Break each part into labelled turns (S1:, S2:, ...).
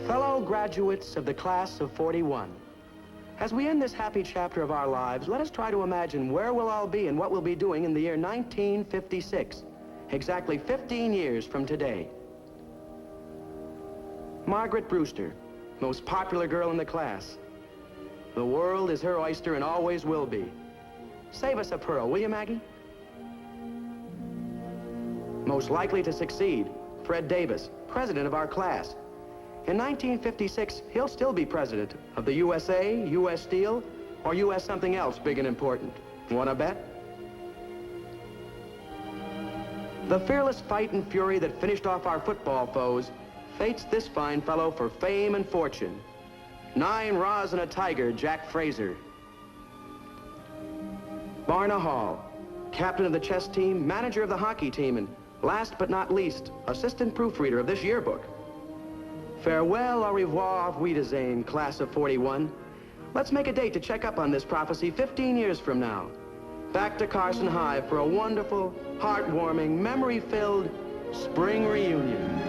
S1: Fellow graduates of the class of 41, as we end this happy chapter of our lives, let us try to imagine where we'll all be and what we'll be doing in the year 1956, exactly 15 years from today. Margaret Brewster, most popular girl in the class. The world is her oyster and always will be. Save us a pearl, will you, Maggie? Most likely to succeed, Fred Davis, president of our class. In 1956, he'll still be president of the USA, U.S. Steel, or U.S. something else big and important. Wanna bet? The fearless fight and fury that finished off our football foes fates this fine fellow for fame and fortune. 9 Raws and a Tiger, Jack Fraser. Barna Hall, captain of the chess team, manager of the hockey team, and last but not least, assistant proofreader of this yearbook. Farewell, au revoir, auf Wiedersehen, class of 41. Let's make a date to check up on this prophecy 15 years from now. Back to Carson High for a wonderful, heartwarming, memory-filled spring reunion.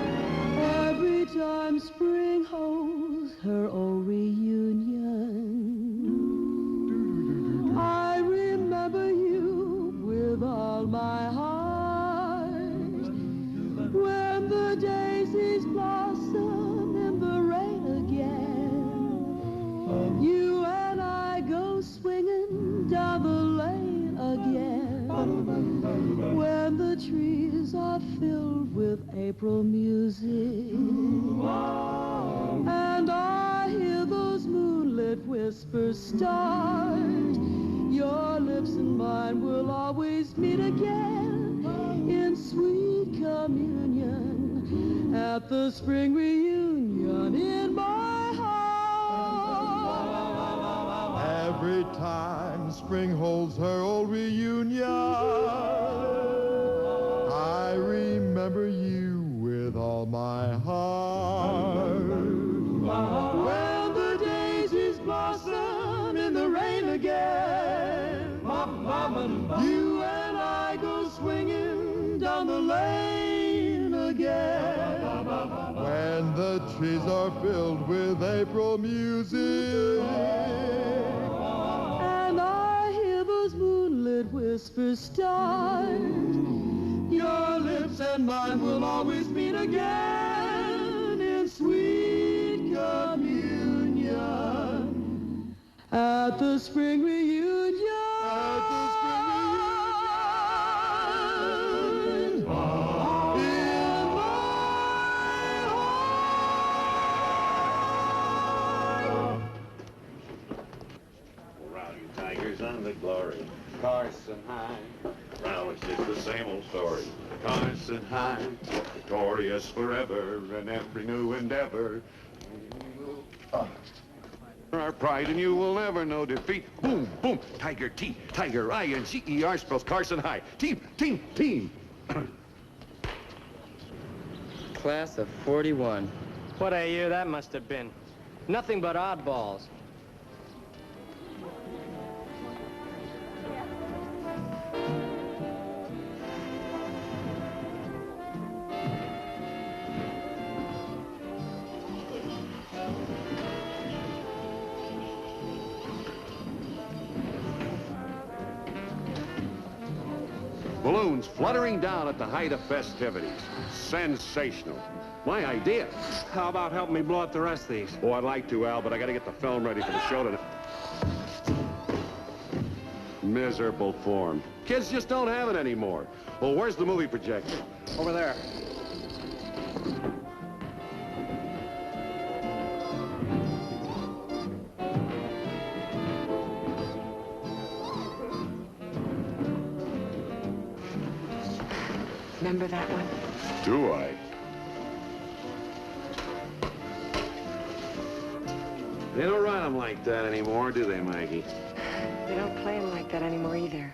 S2: Every time spring holds her old reunion, I remember you with all my heart. When the daisies blossom in the rain again, you and I go swinging down the lane again. When the trees are filled with April music, and I hear those moonlit whispers start, your lips and mine will always meet again in sweet communion at the spring reunion in my heart.
S3: Every time spring holds her old reunion, I remember you with all my heart.
S2: When the daisies blossom in the rain again, you and I go swinging down the lane again.
S3: When the trees are filled with April music,
S2: and I hear those moonlit whispers start, your lips and mine will always meet again in sweet communion at the spring reunion.
S3: at the spring reunion,
S2: In my heart.
S4: Around you tigers on the glory. Carson High. Well, it's just the same old story. Carson High, victorious forever in every new endeavor. Our pride and you will never know defeat. Boom, boom, Tiger T, Tiger I, and CER spells Carson High. Team, team, team.
S5: Class of 41.
S1: What a year that must have been. Nothing but oddballs.
S4: Balloons fluttering down at the height of festivities. Sensational. My idea.
S6: How about helping me blow up the rest of these?
S4: Oh, I'd like to, Al, but I gotta get the film ready for the show tonight. Miserable form. Kids just don't have it anymore. Well, where's the movie projector?
S6: Over there.
S7: Remember that one?
S4: Do I? They don't run them like that anymore, do they, Maggie?
S7: They don't play them like that anymore either.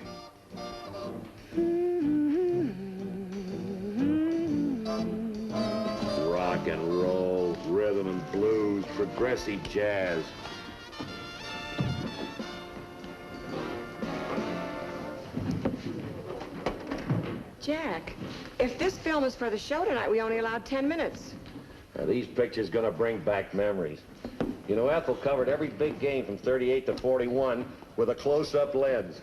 S4: Rock and roll, rhythm and blues, progressive jazz.
S7: Jack, if this film is for the show tonight, we only allowed 10 minutes.
S8: Now, these pictures gonna bring back memories. You know, Ethel covered every big game from 38 to 41 with a close-up lens.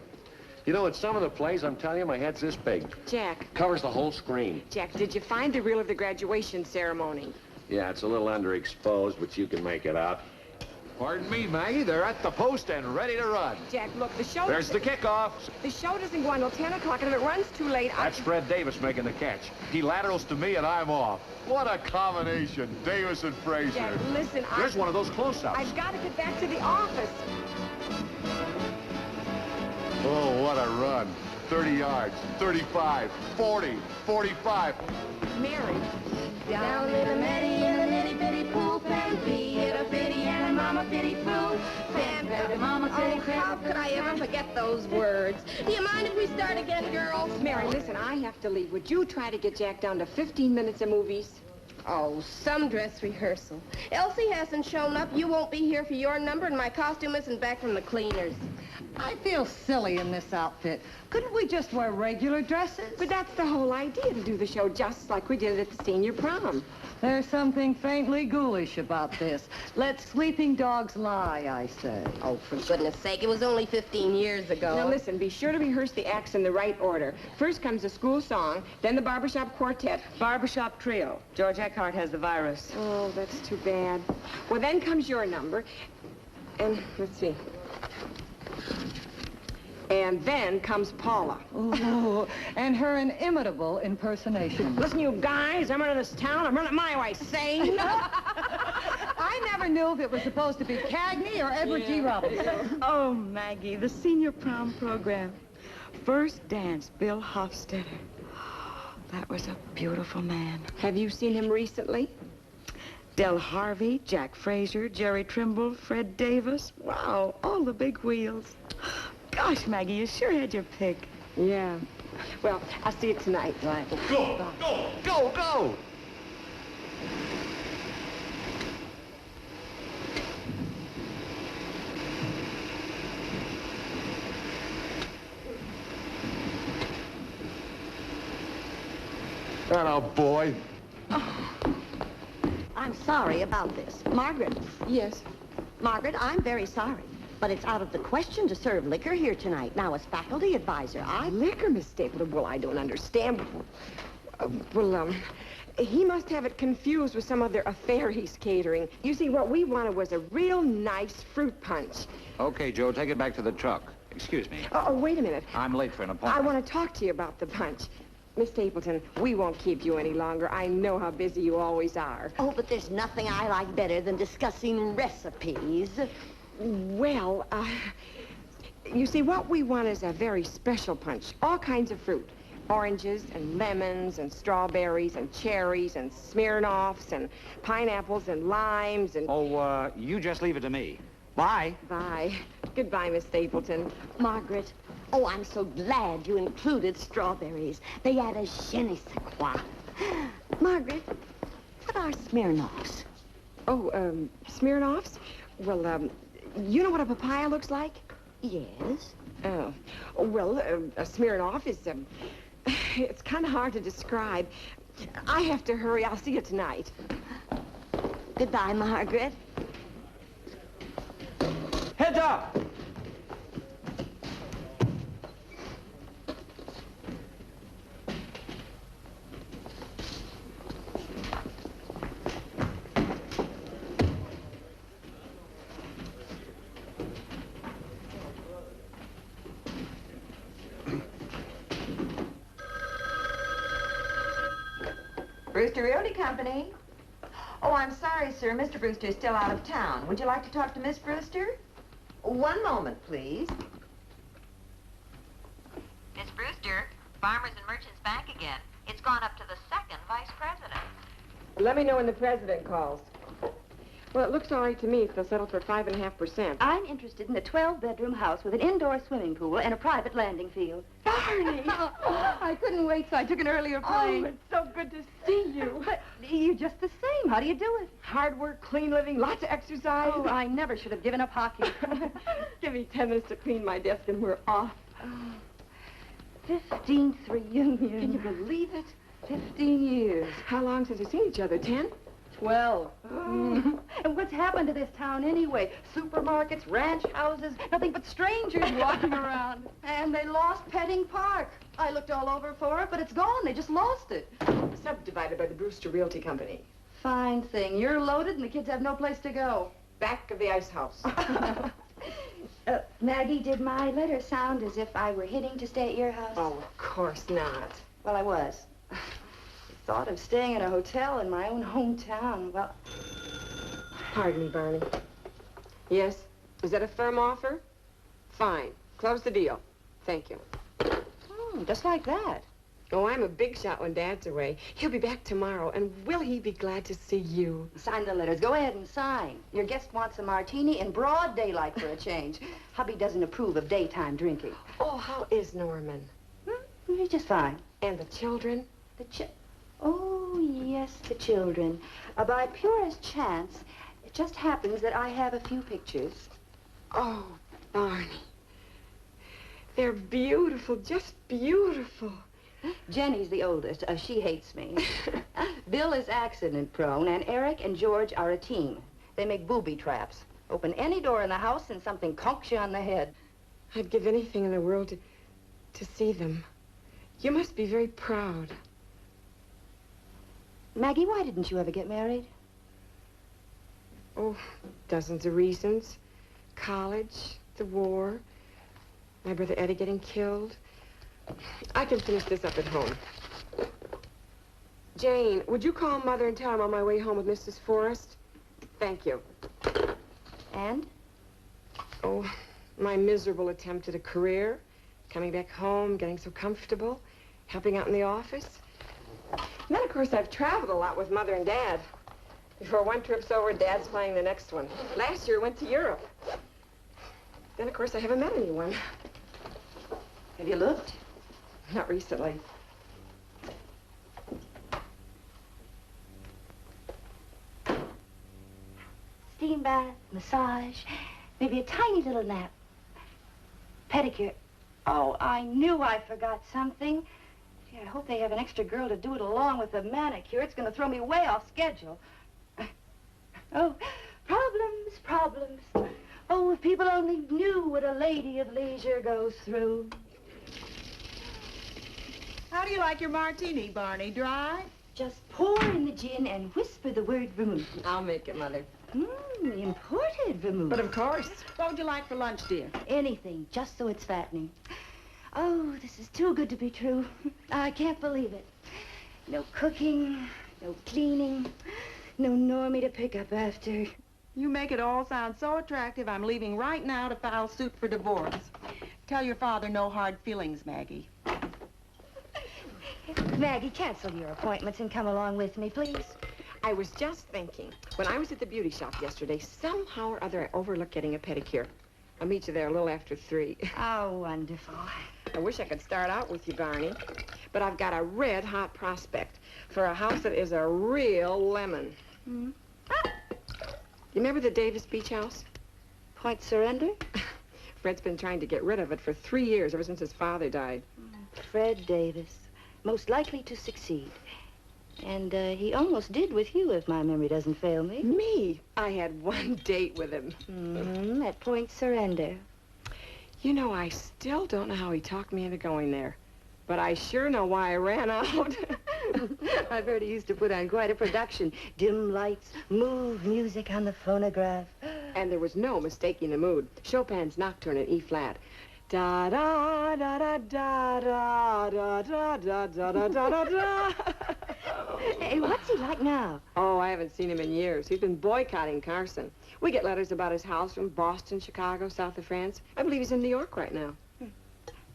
S8: You know, in some of the plays, I'm telling you, my head's this big.
S7: Jack.
S8: Covers the whole screen.
S7: Jack, did you find the reel of the graduation ceremony?
S8: Yeah, it's a little underexposed, but you can make it out.
S4: Pardon me, Maggie. They're at the post and ready to run.
S7: Jack, look, the show...
S4: There's the kickoff.
S7: The show doesn't go on until 10 o'clock, and if it runs too late,
S4: That's Fred Davis making the catch. He laterals to me, and I'm off. What a combination, Davis and Frazier.
S7: Jack, listen,
S4: There's one of those close-ups.
S7: I've got to get back to the office.
S3: Oh, what a run. 30 yards, 35, 40, 45.
S7: Mary.
S9: Down in a meddy in a nitty-bitty pool, fancy it a fitty and a mama fitty fool. Mama
S10: Oh, how could I ever forget those words? Do you mind if we start again, girls?
S7: Mary, listen, I have to leave. Would you try to get Jack down to 15 minutes of movies?
S10: Oh, some dress rehearsal. Elsie hasn't shown up. You won't be here for your number, and my costume isn't back from the cleaners.
S11: I feel silly in this outfit. Couldn't we just wear regular dresses?
S7: But that's the whole idea, to do the show just like we did at the senior prom.
S11: There's something faintly ghoulish about this. Let sleeping dogs lie, I say.
S10: Oh, for goodness sake, it was only 15 years ago.
S7: Now listen, be sure to rehearse the acts in the right order. First comes the school song, then the barbershop quartet.
S5: Barbershop trio. George Eckhart has the virus.
S7: Oh, that's too bad. Well, then comes your number. And, let's see. And then comes Paula.
S11: Oh, and her inimitable impersonation.
S7: Listen, you guys, I'm running this town. I'm running my way, sane.
S11: I never knew if it was supposed to be Cagney or Edward G. Robinson.
S5: Oh, Maggie, the senior prom program. First dance, Bill Hofstetter. That was a beautiful man.
S7: Have you seen him recently?
S5: Del Harvey, Jack Frazier, Jerry Trimble, Fred Davis. Wow, all the big wheels. Gosh, Maggie, you sure had your pick.
S7: Yeah. Well, I'll see you tonight.
S11: Right.
S4: Go, go, go, go! Atta boy.
S12: I'm sorry about this. Margaret.
S7: Yes.
S12: Margaret, I'm very sorry. But it's out of the question to serve liquor here tonight. Now, as faculty advisor,
S7: Liquor, Miss Stapleton? Well, I don't understand. He must have it confused with some other affair he's catering. You see, what we wanted was a real nice fruit punch.
S6: Okay, Joe, take it back to the truck. Excuse me.
S7: Oh, wait a minute.
S6: I'm late for an
S7: I
S6: appointment.
S7: want to talk to you about the punch. Miss Stapleton, we won't keep you any longer. I know how busy you always are.
S12: Oh, but there's nothing I like better than discussing recipes.
S7: Well, you see, what we want is a very special punch. All kinds of fruit. Oranges and lemons and strawberries and cherries and Smirnoffs and pineapples and limes and...
S6: Oh, you just leave it to me. Bye.
S7: Bye. Goodbye, Miss Stapleton.
S12: Margaret, oh, I'm so glad you included strawberries. They add a je ne sais quoi. Margaret, what are Smirnoffs?
S7: Oh, Smirnoffs? Well, you know what a papaya looks like?
S12: Yes.
S7: Oh. Well, a Smirnoff is, it's kind of hard to describe. I have to hurry. I'll see you tonight.
S12: Goodbye, Margaret.
S6: Heads up!
S13: Brewster Realty Company. Oh, I'm sorry, sir. Mr. Brewster is still out of town. Would you like to talk to Miss Brewster? One moment, please.
S14: Miss Brewster, Farmers and Merchants Bank again. It's gone up to the second vice president.
S7: Let me know when the president calls. Well, it looks all right to me if they'll settle for 5.5%.
S15: I'm interested in a 12-bedroom house with an indoor swimming pool and a private landing field.
S7: Barney!
S15: I couldn't wait, so I took an earlier plane.
S7: Oh, it's so good to see you.
S15: But you're just the same. How do you do it?
S7: Hard work, clean living, lots of exercise.
S15: Oh, I never should have given up hockey.
S7: Give me 10 minutes to clean my desk and we're off.
S15: 15th reunion.
S7: Can you believe it?
S15: 15 years.
S7: How long since we've seen each other? 10?
S15: Well, and what's happened to this town anyway? Supermarkets, ranch houses, nothing but strangers walking around. And they lost Petting Park. I looked all over for it, but it's gone. They just lost it.
S7: Subdivided by the Brewster Realty Company.
S15: Fine thing. You're loaded and the kids have no place to go.
S7: Back of the ice house.
S15: Maggie, did my letter sound as if I were hitting to stay at your house?
S7: Oh, of course not.
S15: Well, I was. Thought of staying in a hotel in my own hometown. Well,
S7: Pardon me, Barney. Yes? Was that a firm offer? Fine. Close the deal. Thank you.
S15: Just like that.
S7: Oh, I'm a big shot when Dad's away. He'll be back tomorrow, and will he be glad to see you?
S15: Sign the letters. Go ahead and sign. Your guest wants a martini in broad daylight for a change. Hubby doesn't approve of daytime drinking.
S7: Oh, how is Norman?
S15: He's just fine.
S7: And the children?
S15: Oh, yes, the children. By purest chance, it just happens that I have a few pictures.
S7: Oh, Barney. They're beautiful, just beautiful.
S15: Jenny's the oldest. She hates me. Bill is accident-prone, and Eric and George are a team. They make booby traps. Open any door in the house and something conks you on the head.
S7: I'd give anything in the world to see them. You must be very proud.
S15: Maggie, why didn't you ever get married?
S7: Oh, dozens of reasons. College, the war, my brother Eddie getting killed. I can finish this up at home. Jane, would you call Mother and tell her I'm on my way home with Mrs. Forrest? Thank you.
S15: And?
S7: Oh, my miserable attempt at a career, coming back home, getting so comfortable, helping out in the office. And then, of course, I've traveled a lot with Mother and Dad. Before one trip's over, Dad's planning the next one. Last year, I went to Europe. Then, of course, I haven't met anyone.
S15: Have you looked?
S7: Not recently.
S15: Steam bath, massage, maybe a tiny little nap. Pedicure. Oh, I knew I forgot something. Gee, I hope they have an extra girl to do it along with the manicure. It's going to throw me way off schedule. Oh, problems. Oh, if people only knew what a lady of leisure goes through.
S11: How do you like your martini, Barney? Dry?
S15: Just pour in the gin and whisper the word vermouth.
S7: I'll make it, Mother.
S15: Imported vermouth.
S7: But of course.
S11: What would you like for lunch, dear?
S15: Anything, just so it's fattening. Oh, this is too good to be true. I can't believe it. No cooking, no cleaning, no Normie to pick up after.
S11: You make it all sound so attractive, I'm leaving right now to file suit for divorce. Tell your father no hard feelings, Maggie.
S15: Maggie, cancel your appointments and come along with me, please.
S7: I was just thinking, when I was at the beauty shop yesterday, somehow or other I overlooked getting a pedicure. I'll meet you there a little after 3.
S15: Oh, wonderful.
S7: I wish I could start out with you, Barney, but I've got a red-hot prospect for a house that is a real lemon. You remember the Davis Beach House?
S15: Point Surrender?
S7: Fred's been trying to get rid of it for 3 years, ever since his father died.
S15: Fred Davis, most likely to succeed. And he almost did with you, if my memory doesn't fail me.
S7: Me? I had one date with him.
S15: At Point Surrender.
S7: You know, I still don't know how he talked me into going there. But I sure know why I ran out.
S15: I've heard he used to put on quite a production. Dim lights, move music on the phonograph.
S7: And there was no mistaking the mood. Chopin's Nocturne in E-flat. Da da da da da da da da da da da da da.
S15: Hey, what's he like now?
S7: Oh, I haven't seen him in years. He's been boycotting Carson. We get letters about his house from Boston, Chicago, south of France. I believe he's in New York right now.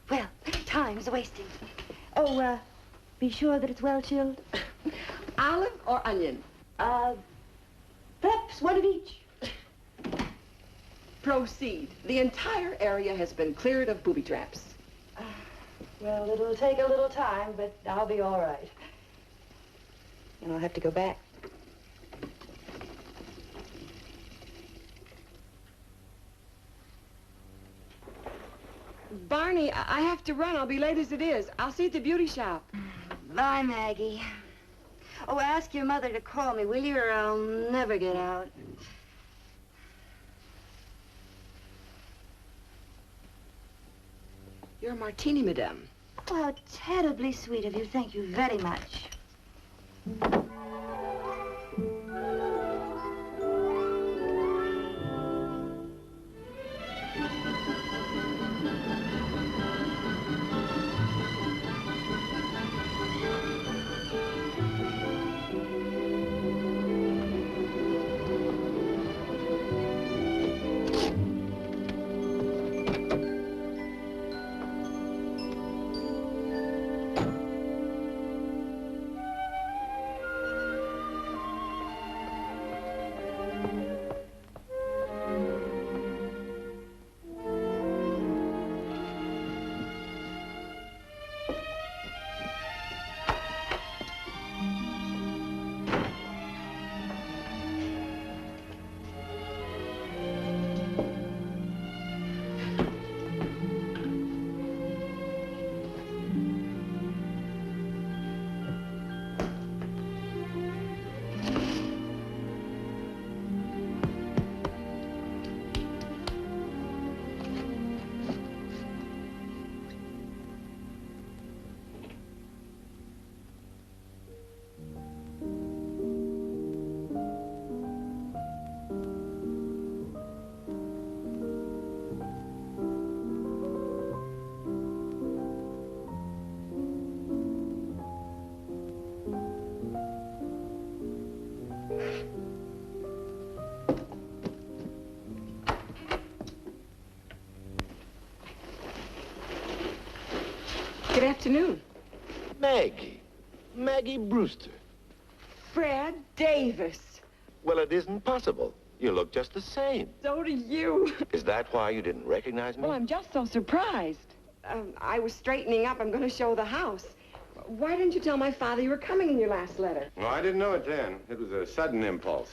S15: Well, time's wasting. Oh, be sure that it's well chilled.
S7: Olive or onion?
S15: Perhaps one of each.
S7: Proceed. The entire area has been cleared of booby traps.
S15: Well, it'll take a little time, but I'll be all right. And I'll have to go back.
S7: Barney, I have to run. I'll be late as it is. I'll see you at the beauty shop.
S15: Bye, Maggie. Oh, ask your mother to call me, will you, or I'll never get out.
S7: Your martini, madame.
S15: Oh, how terribly sweet of you. Thank you very much.
S7: Good afternoon.
S8: Maggie. Maggie Brewster.
S7: Fred Davis.
S8: Well, it isn't possible. You look just the same.
S7: So do you.
S8: Is that why you didn't recognize me?
S7: Well, I'm just so surprised. I was straightening up. I'm going to show the house. Why didn't you tell my father you were coming in your last letter?
S16: Well, I didn't know it then. It was a sudden impulse.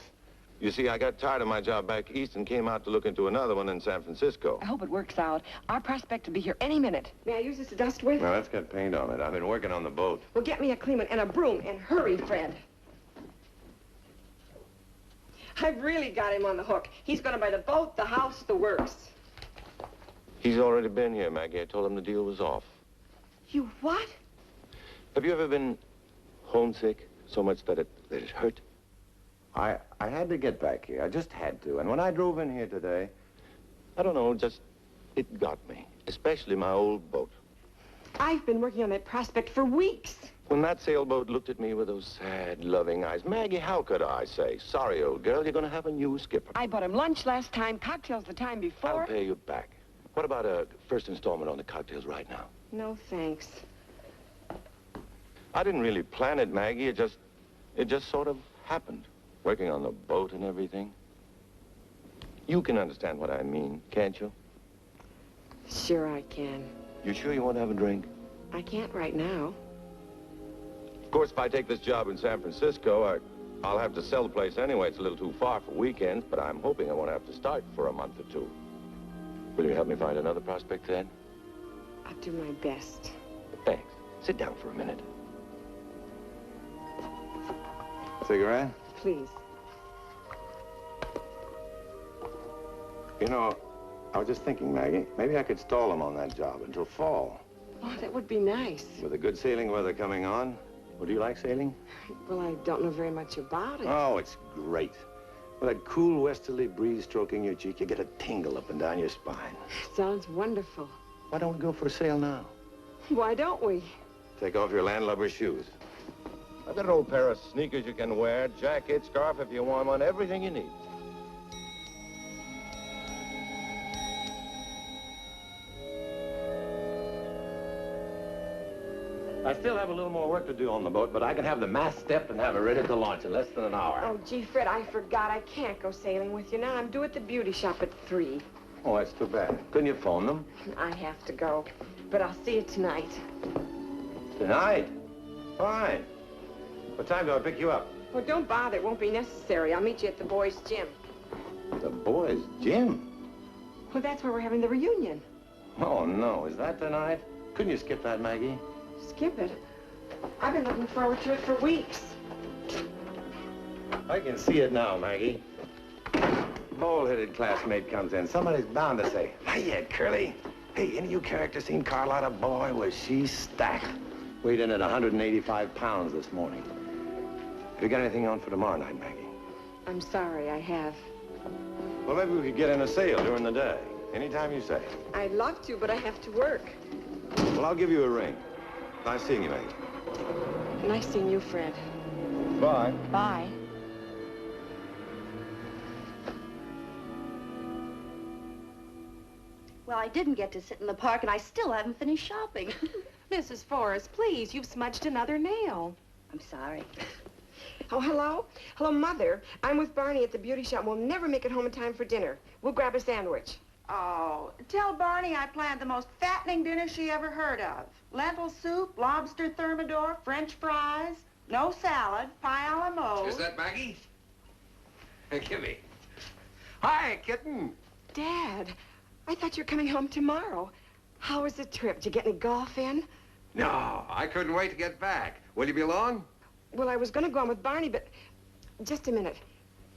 S8: You see, I got tired of my job back east and came out to look into another one in San Francisco.
S7: I hope it works out. Our prospect will be here any minute. May I use this to dust with?
S16: Now, let's get paint on it. I've been working on the boat.
S7: Well, get me a clean one and a broom, and hurry, Fred. I've really got him on the hook. He's going to buy the boat, the house, the works.
S8: He's already been here, Maggie. I told him the deal was off.
S7: You what?
S8: Have you ever been homesick so much that it hurt?
S16: I had to get back here. I just had to. And when I drove in here today...
S8: I don't know, just... it got me. Especially my old boat.
S7: I've been working on that prospect for weeks.
S8: When that sailboat looked at me with those sad, loving eyes, Maggie, how could I say, sorry, old girl, you're going to have a new skipper.
S7: I bought him lunch last time, cocktails the time before.
S8: I'll pay you back. What about a first installment on the cocktails right now?
S7: No, thanks.
S8: I didn't really plan it, Maggie. It just sort of happened. Working on the boat and everything. You can understand what I mean, can't you?
S7: Sure I can.
S8: You sure you want to have a drink?
S7: I can't right now.
S8: Of course, if I take this job in San Francisco, I'll have to sell the place anyway. It's a little too far for weekends, but I'm hoping I won't have to start for a month or two. Will you help me find another prospect then?
S7: I'll do my best.
S8: Thanks. Sit down for a minute.
S16: Cigarette?
S7: Please.
S16: You know, I was just thinking, Maggie, maybe I could stall him on that job until fall.
S7: Oh, that would be nice.
S16: With the good sailing weather coming on. Well, do you like sailing?
S7: Well, I don't know very much about it.
S16: Oh, it's great. With that cool westerly breeze stroking your cheek, you get a tingle up and down your spine.
S7: Sounds wonderful.
S16: Why don't we go for a sail now?
S7: Why don't we?
S16: Take off your landlubber shoes.
S8: I've got an old pair of sneakers you can wear, jacket, scarf if you want one, everything you need. I still have a little more work to do on the boat, but I can have the mast stepped and have it ready to launch in less than an hour.
S7: Oh, gee, Fred, I forgot. I can't go sailing with you now. I'm due at the beauty shop at 3.
S16: Oh, that's too bad. Couldn't you phone them?
S7: I have to go, but I'll see you tonight.
S16: Tonight? Fine. What time do I pick you up?
S7: Well, don't bother. It won't be necessary. I'll meet you at the boys' gym.
S16: The boys' gym?
S7: Well, that's where we're having the reunion.
S16: Oh, no. Is that tonight? Couldn't you skip that, Maggie?
S7: Skip it? I've been looking forward to it for weeks.
S16: I can see it now, Maggie. Bald-headed classmate comes in. Somebody's bound to say, "Hiya, Curly. Hey, any of you characters seen Carlotta? Boy, was she stacked. Weighed in at 185 pounds this morning. Have you got anything on for tomorrow night, Maggie?"
S7: I'm sorry, I have.
S16: Well, maybe we could get in a sale during the day. Anytime you say.
S7: I'd love to, but I have to work.
S16: Well, I'll give you a ring. Nice seeing you, Maggie.
S7: Nice seeing you, Fred.
S16: Bye.
S7: Bye.
S15: Well, I didn't get to sit in the park, and I still haven't finished shopping.
S7: Mrs. Forrest, please, you've smudged another nail.
S15: I'm sorry.
S7: Oh, hello? Hello, Mother. I'm with Barney at the beauty shop. We'll never make it home in time for dinner. We'll grab a sandwich.
S11: Oh, tell Barney I planned the most fattening dinner she ever heard of. Lentil soup, lobster thermidor, French fries, no salad, pie a la mode.
S17: Is that Maggie? Hey, Kimmy. Hi, kitten.
S7: Dad, I thought you were coming home tomorrow. How was the trip? Did you get any golf in?
S17: No, I couldn't wait to get back. Will you be along?
S7: Well, I was going to go on with Barney, but... Just a minute.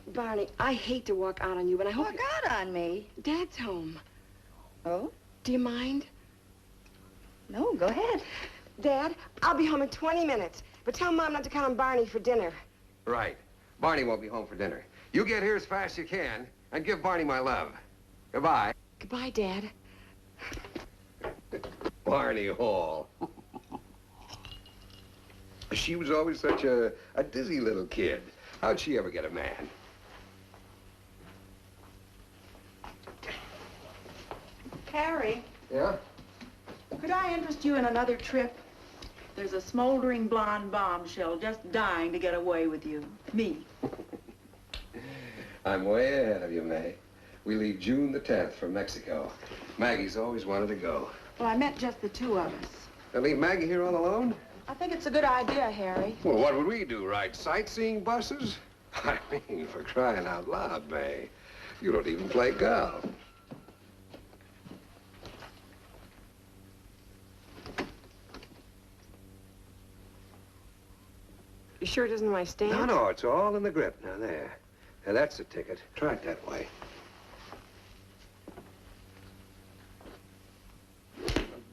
S7: Barney, I hate to walk out on you, but I hope...
S15: Walk out on me?
S7: Dad's home.
S15: Oh?
S7: Do you mind?
S15: No, go ahead.
S7: Dad, I'll be home in 20 minutes, but tell Mom not to count on Barney for dinner.
S17: Right. Barney won't be home for dinner. You get here as fast as you can, and give Barney my love. Goodbye.
S7: Goodbye, Dad.
S17: Barney Hall. She was always such a dizzy little kid. How'd she ever get a man?
S11: Harry,
S17: Yeah?
S11: could I interest you in another trip? There's a smoldering blonde bombshell just dying to get away with you. Me.
S17: I'm way ahead of you, May. We leave June the 10th for Mexico. Maggie's always wanted to go.
S11: Well, I meant just the two of us.
S17: And leave Maggie here all alone?
S11: I think it's a good idea, Harry.
S17: Well, what would we do, ride sightseeing buses? I mean, for crying out loud, May. You don't even play golf.
S7: You sure it isn't my stamp?
S17: No, no, it's all in the grip. Now, there. Now, that's the ticket. Try it that way.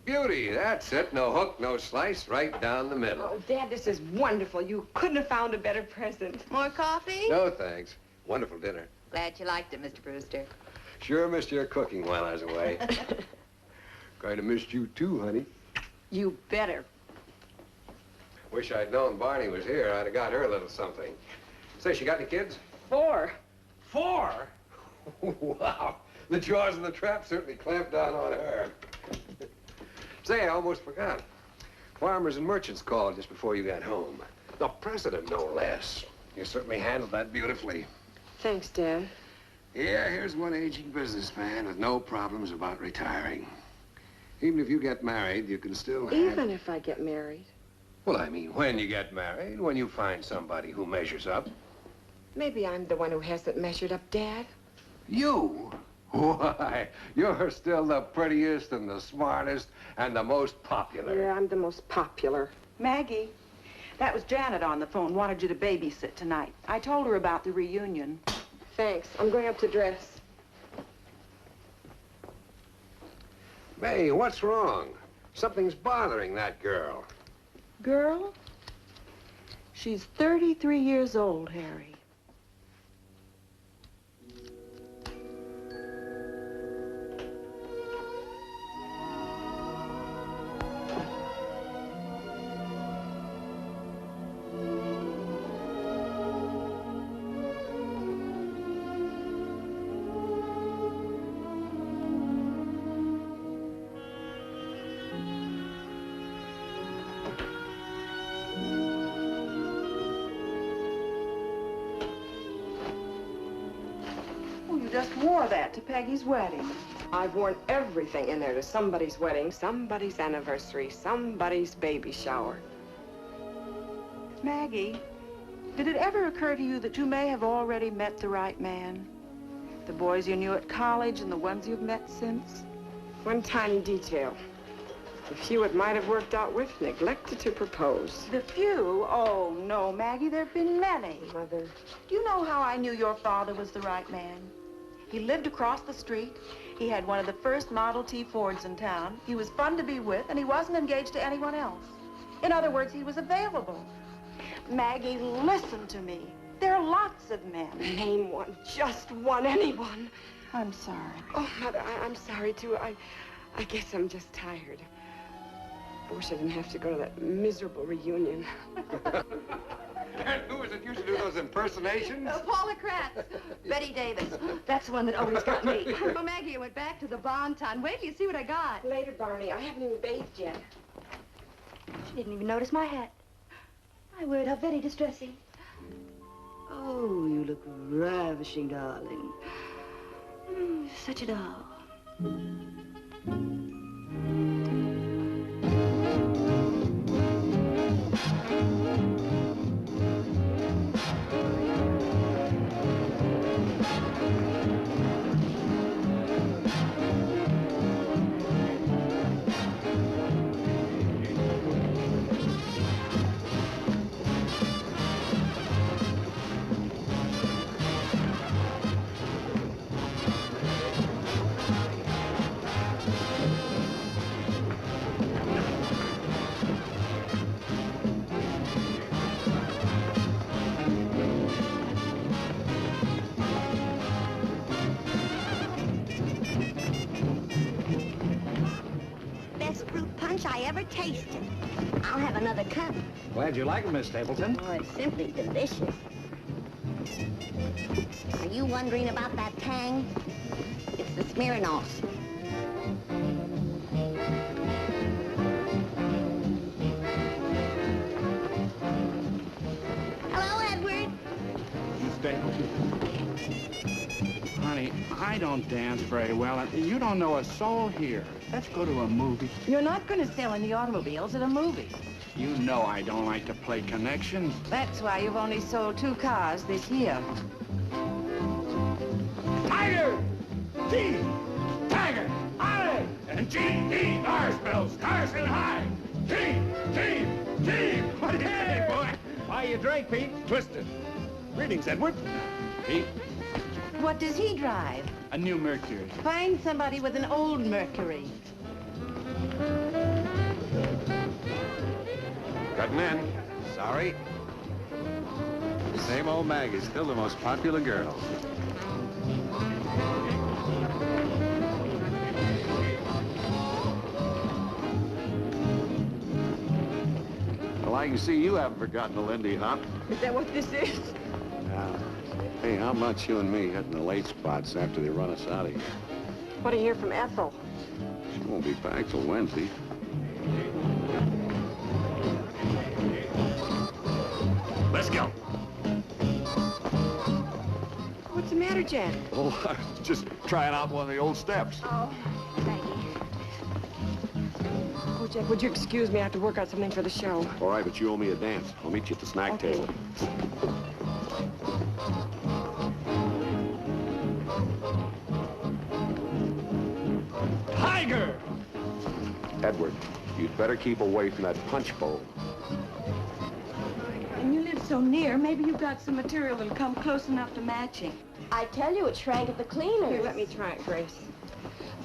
S17: Beauty, that's it. No hook, no slice, right down the middle.
S7: Oh, Dad, this is wonderful. You couldn't have found a better present.
S14: More coffee?
S17: No, thanks. Wonderful dinner.
S14: Glad you liked it, Mr. Brewster.
S17: Sure missed your cooking while I was away. Kind of missed you too, honey.
S7: You better.
S17: Wish I'd known Barney was here. I'd have got her a little something. Say, she got any kids?
S7: 4.
S17: 4? Wow. The jaws of the trap certainly clamped down on her. Say, I almost forgot. Farmers and merchants called just before you got home. The president, no less. You certainly handled that beautifully.
S7: Thanks, Dad.
S17: Yeah, here's one aging businessman with no problems about retiring. Even if you get married, you can still
S7: Even if I get married?
S17: Well, I mean, when you get married, when you find somebody who measures up.
S7: Maybe I'm the one who hasn't measured up, Dad.
S17: You? Why, you're still the prettiest and the smartest and the most popular.
S7: Yeah, I'm the most popular.
S11: Maggie, that was Janet on the phone. Wanted you to babysit tonight. I told her about the reunion.
S7: Thanks. I'm going up to dress.
S17: May, what's wrong? Something's bothering that girl.
S11: Girl? She's 33 years old, Harry. Just wore that to Peggy's wedding.
S7: I've worn everything in there to somebody's wedding, somebody's anniversary, somebody's baby shower.
S11: Maggie, did it ever occur to you that you may have already met the right man? The boys you knew at college and the ones you've met since?
S7: One tiny detail. The few it might have worked out with neglected to propose.
S11: The few? Oh, no, Maggie, there have been many.
S7: Mother.
S11: Do you know how I knew your father was the right man? He lived across the street. He had one of the first Model T Fords in town. He was fun to be with, and he wasn't engaged to anyone else. In other words, he was available. Maggie, listen to me. There are lots of men.
S7: Name one, just one, anyone.
S11: I'm sorry.
S7: Oh, Mother, I'm sorry, too. I guess I'm just tired. I wish I didn't have to go to that miserable reunion.
S17: And who is it used to do those impersonations?
S15: Paula Kratz, Betty Davis. That's the one that always got me. Oh, Maggie, I went back to the Bonton. Wait till you see what I got.
S7: Later, Barney. I haven't even bathed yet.
S15: She didn't even notice my hat. My word, how very distressing. Oh, you look ravishing, darling. Such a doll.
S12: I ever tasted. I'll have another cup.
S6: Glad you like it, Miss Stapleton.
S12: Oh, it's simply delicious. Are you wondering about that tang? It's the Smirnoffs. Hello, Edward.
S18: Honey, I don't dance very well, and you don't know a soul here. Let's go to a movie.
S11: You're not going to sell any automobiles at a movie.
S18: You know I don't like to play connections.
S11: That's why you've only sold 2 cars this year.
S4: Tiger! T! Tiger! I! And G-E-R spells Carson High! Team! Team! Team! What is it, boy?
S6: Buy you a drink, Pete.
S4: Twisted. Greetings, Edward. Pete.
S11: What does he drive?
S18: A new Mercury.
S11: Find somebody with an old Mercury.
S17: Cutting in.
S6: Sorry.
S17: Same old Maggie's still the most popular girl.
S4: Well, I can see you haven't forgotten the Lindy Hop.
S7: Is that what this is?
S4: Hey, how about you and me hitting the late spots after they run us out of here?
S7: What do you hear from Ethel?
S4: She won't be back till Wednesday. Let's go.
S7: What's the matter, Jack?
S4: Oh, I was just trying out one of the old steps.
S7: Oh, Oh, Jack, would you excuse me? I have to work out something for the show.
S4: All right, but you owe me a dance. I'll meet you at the snack table.
S18: Tiger!
S4: Edward, you'd better keep away from that punch bowl.
S11: And you live so near, maybe you've got some material that'll come close enough to matching.
S10: I tell you, it shrank at the cleaners.
S7: Here, let me try it, Grace.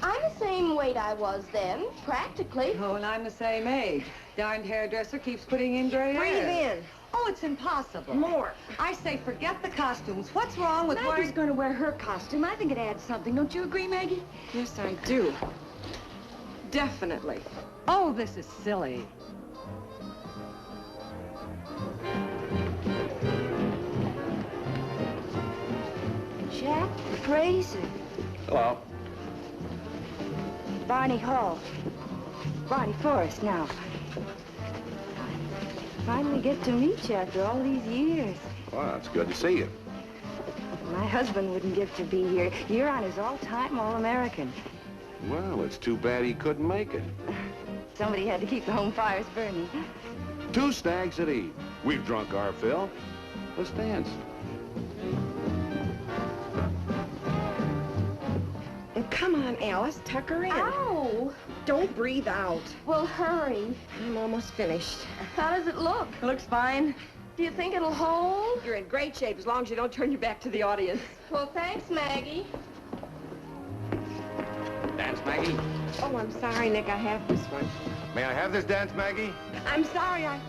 S10: I'm the same weight I was then, practically.
S2: Oh, and I'm the same age. Darned hairdresser keeps putting in gray hair.
S7: Breathe in.
S11: Oh, it's impossible.
S7: More.
S11: I say forget the costumes. What's wrong with
S5: Maggie's going to wear her costume. I think it adds something. Don't you agree, Maggie?
S7: Yes, I do. Definitely.
S2: Oh, this is silly.
S15: Jack Fraser.
S4: Hello.
S15: Barney Hall. Barney Forrest now. Finally get to meet you after all these years.
S4: Well, it's good to see you.
S15: My husband wouldn't give to be here. You're on his all-time All-American.
S4: Well, it's too bad he couldn't make it.
S15: Somebody had to keep the home fires burning.
S4: 2 stags at eve. We've drunk our fill. Let's dance.
S7: Come on, Alice, tuck her in.
S10: Ow!
S7: Don't breathe out.
S10: Well, hurry.
S7: I'm almost finished.
S10: How does it look?
S7: It looks fine.
S10: Do you think it'll hold?
S7: You're in great shape as long as you don't turn your back to the audience.
S10: Well, thanks, Maggie.
S6: Dance, Maggie.
S7: Oh, I'm sorry, Nick. I have this one.
S16: May I have this dance, Maggie?
S7: I'm sorry, I'm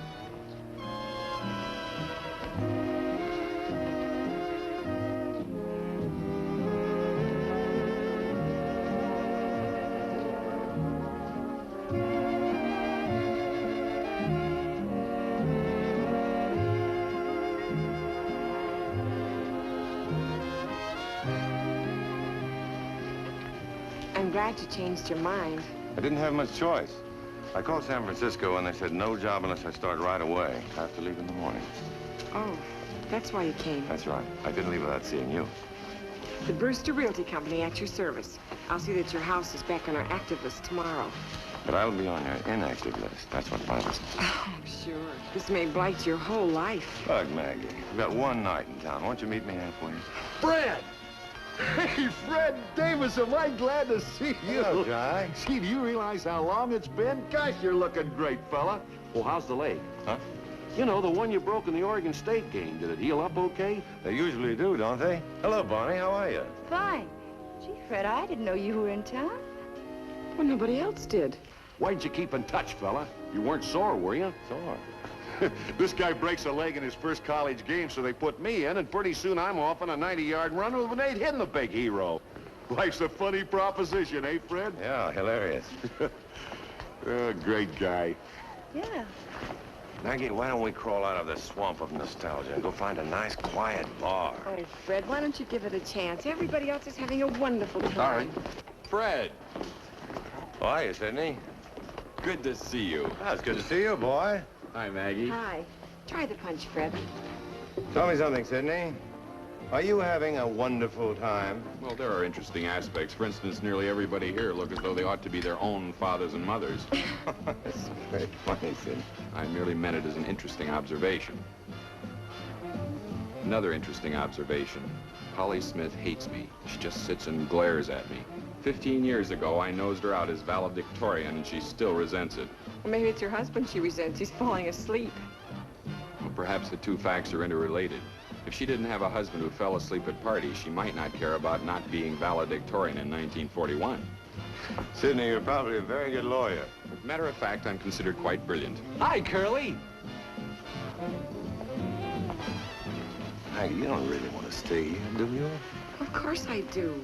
S7: glad you changed your mind.
S8: I didn't have much choice. I called San Francisco and they said no job unless I start right away. I have to leave in the morning.
S7: Oh, that's why you came.
S8: That's right. I didn't leave without seeing you.
S7: The Brewster Realty Company at your service. I'll see that your house is back on our active list tomorrow.
S8: But I'll be on your inactive list. That's what bothers me.
S7: Oh, sure. This may blight your whole life.
S8: Look, Maggie, we've got one night in town. Won't you meet me halfway?
S19: Fred! Hey, Fred Davis, am I glad to see you.
S16: Hello, Jai.
S19: Gee, do you realize how long it's been? Gosh, you're looking great, fella.
S4: Well, how's the leg?
S8: Huh?
S4: You know, the one you broke in the Oregon State game. Did it heal up okay?
S8: They usually do, don't they? Hello, Barney. How are you?
S15: Fine. Gee, Fred, I didn't know you were in town.
S7: Well, nobody else did.
S4: Why'd you keep in touch, fella? You weren't sore, were you?
S8: Sore.
S4: This guy breaks a leg in his first college game, so they put me in, and pretty soon I'm off on a 90-yard run with Nate hitting the big hero. Life's a funny proposition, eh, Fred?
S8: Yeah, hilarious.
S4: Great guy.
S15: Yeah.
S8: Maggie, why don't we crawl out of this swamp of nostalgia and go find a nice, quiet bar?
S7: Oh, Fred, why don't you give it a chance? Everybody else is having a wonderful time.
S8: All right.
S6: Fred.
S8: Oh, hiya, Sidney.
S6: Good to see you.
S8: Oh, it's good to see you, boy.
S6: Hi, Maggie.
S7: Hi. Try the punch, Fred.
S8: Tell me something, Sidney. Are you having a wonderful time?
S6: Well, there are interesting aspects. For instance, nearly everybody here look as though they ought to be their own fathers and mothers.
S8: That's very funny, Sid.
S6: I merely meant it as an interesting observation. Another interesting observation. Polly Smith hates me. She just sits and glares at me. 15 years ago, I nosed her out as valedictorian, and she still resents it.
S7: Well, maybe it's your husband she resents. He's falling asleep.
S6: Well, perhaps the two facts are interrelated. If she didn't have a husband who fell asleep at parties, she might not care about not being valedictorian in 1941.
S8: Sidney, you're probably a very good lawyer.
S6: Matter of fact, I'm considered quite brilliant.
S4: Hi, Curly.
S8: Maggie, you don't really want to stay here, do you?
S7: Of course I do.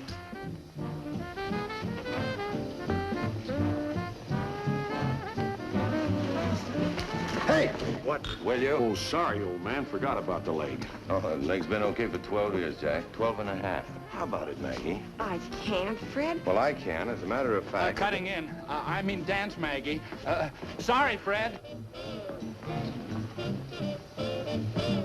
S19: Hey!
S8: What, will you?
S4: Oh, sorry, old man. Forgot about the leg.
S8: Oh, the leg's been okay for 12 years, Jack. 12 and a half. How about it, Maggie?
S7: I can't, Fred.
S8: Well, I can. As a matter of fact...
S18: Cutting in. I mean dance, Maggie. Sorry, Fred.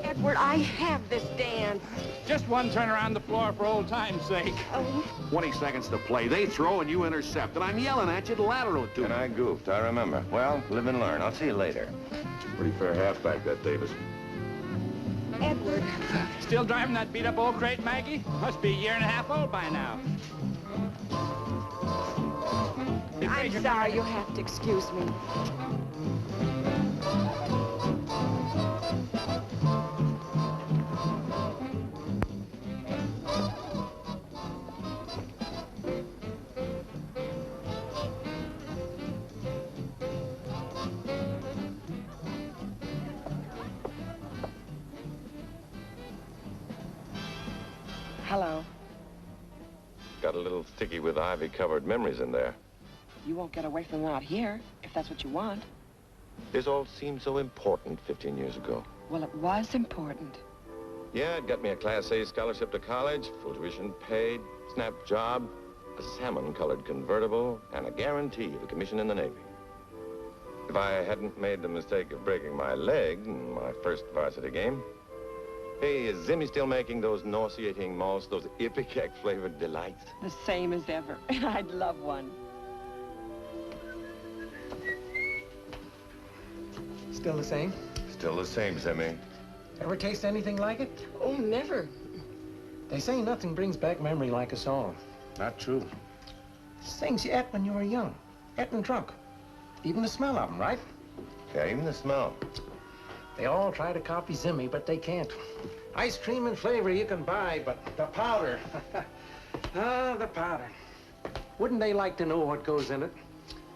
S7: Edward, I have this dance.
S18: Just one turn around the floor for old time's sake.
S7: Oh.
S4: 20 seconds to play. They throw and you intercept, and I'm yelling at you to lateral it to
S8: And I goofed, I remember. Well, live and learn. I'll see you later.
S4: Pretty fair halfback, that Davis.
S7: Edward.
S18: Still driving that beat-up old crate, Maggie? Must be a year and a half old by now.
S7: I'm sorry, you'll have to excuse me. Hello.
S8: Got a little sticky with ivy-covered memories in there.
S7: You won't get away from them out here, if that's what you want.
S8: This all seemed so important 15 years ago.
S7: Well, it was important.
S8: Yeah, it got me a Class A scholarship to college, full tuition paid, snap job, a salmon-colored convertible, and a guarantee of a commission in the Navy. If I hadn't made the mistake of breaking my leg in my first varsity game, hey, is Zimmy still making those nauseating malts, those ipecac-flavored delights?
S7: The same as ever. And I'd love one.
S20: Still the same?
S8: Still the same, Zimmy.
S20: Ever taste anything like it?
S7: Oh, never.
S20: They say nothing brings back memory like a song.
S19: Not true.
S20: Things you ate when you were young. Getting drunk. Even the smell of them, right?
S16: Yeah, even the smell.
S20: They all try to copy Zimmy, but they can't. Ice cream and flavor you can buy, but the powder. The powder. Wouldn't they like to know what goes in it?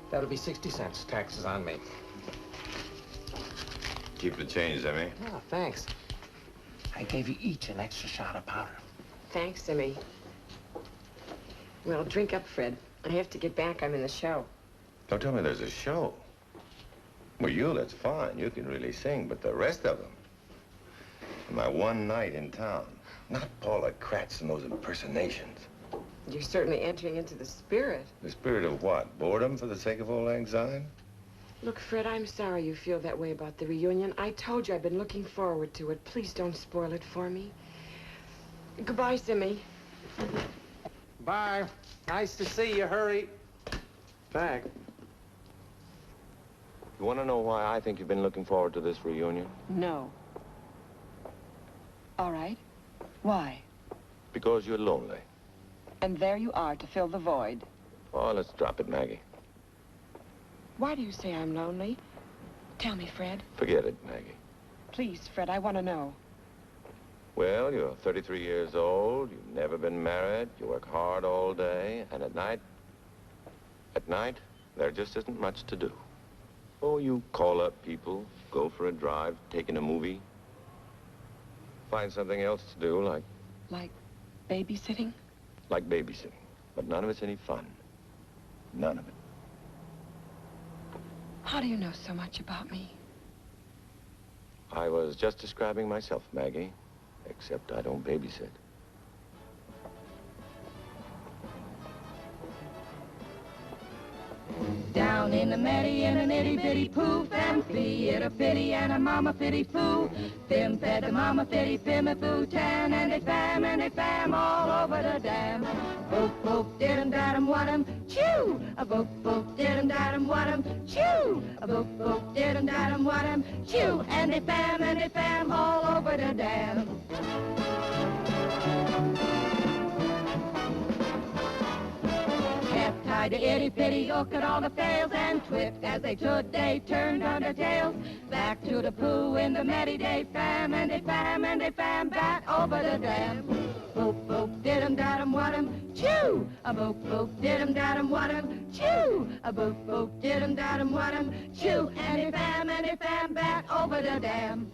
S20: That'll be 60 cents. Taxes on me.
S16: Keep the change, Zimmy.
S20: Oh, thanks. I gave you each an extra shot of powder.
S7: Thanks, Simmy. Well, drink up, Fred. I have to get back. I'm in the show.
S16: Don't tell me there's a show. Well, you, that's fine. You can really sing, but the rest of them. My one night in town. Not Paula Kratz and those impersonations.
S7: You're certainly entering into the spirit.
S16: The spirit of what? Boredom for the sake of old lang syne?
S7: Look, Fred, I'm sorry you feel that way about the reunion. I told you I've been looking forward to it. Please don't spoil it for me. Goodbye, Simmy.
S20: Bye. Nice to see you. Hurry back.
S8: You want to know why I think you've been looking forward to this reunion?
S5: No. All right. Why?
S8: Because you're lonely.
S5: And there you are to fill the void.
S8: Oh, let's drop it, Maggie.
S5: Why do you say I'm lonely? Tell me, Fred.
S8: Forget it, Maggie.
S5: Please, Fred, I want to know.
S8: Well, you're 33 years old, you've never been married, you work hard all day, and at night, there just isn't much to do. Oh, you call up people, go for a drive, take in a movie. Find something else to do, like...
S5: Like babysitting?
S8: Like babysitting. But none of it's any fun. None of it.
S5: How do you know so much about me?
S8: I was just describing myself, Maggie. Except I don't babysit.
S9: Down in the meddy in an itty bitty poo, fam fee it a fitty and a mama fitty foo. Fim fed the mama fitty fim a foo tan and they fam all over the dam. Boop boop did 'em dat 'em what 'em chew. A boop boop did 'em dat 'em what 'em chew. A boop boop did 'em dat 'em what 'em chew. And they fam all over the dam. Tied the itty-bitty hook at all the fails and twipped as they stood, they turned on their tails. Back to the poo in the meddy, they fam back over the dam. Boop, boop, did 'em, dat 'em, what 'em, chew. A boop, boop, did 'em, dat 'em, what 'em, chew. A boop, boop, did 'em, dat 'em, what 'em, chew. And they fam back over the dam.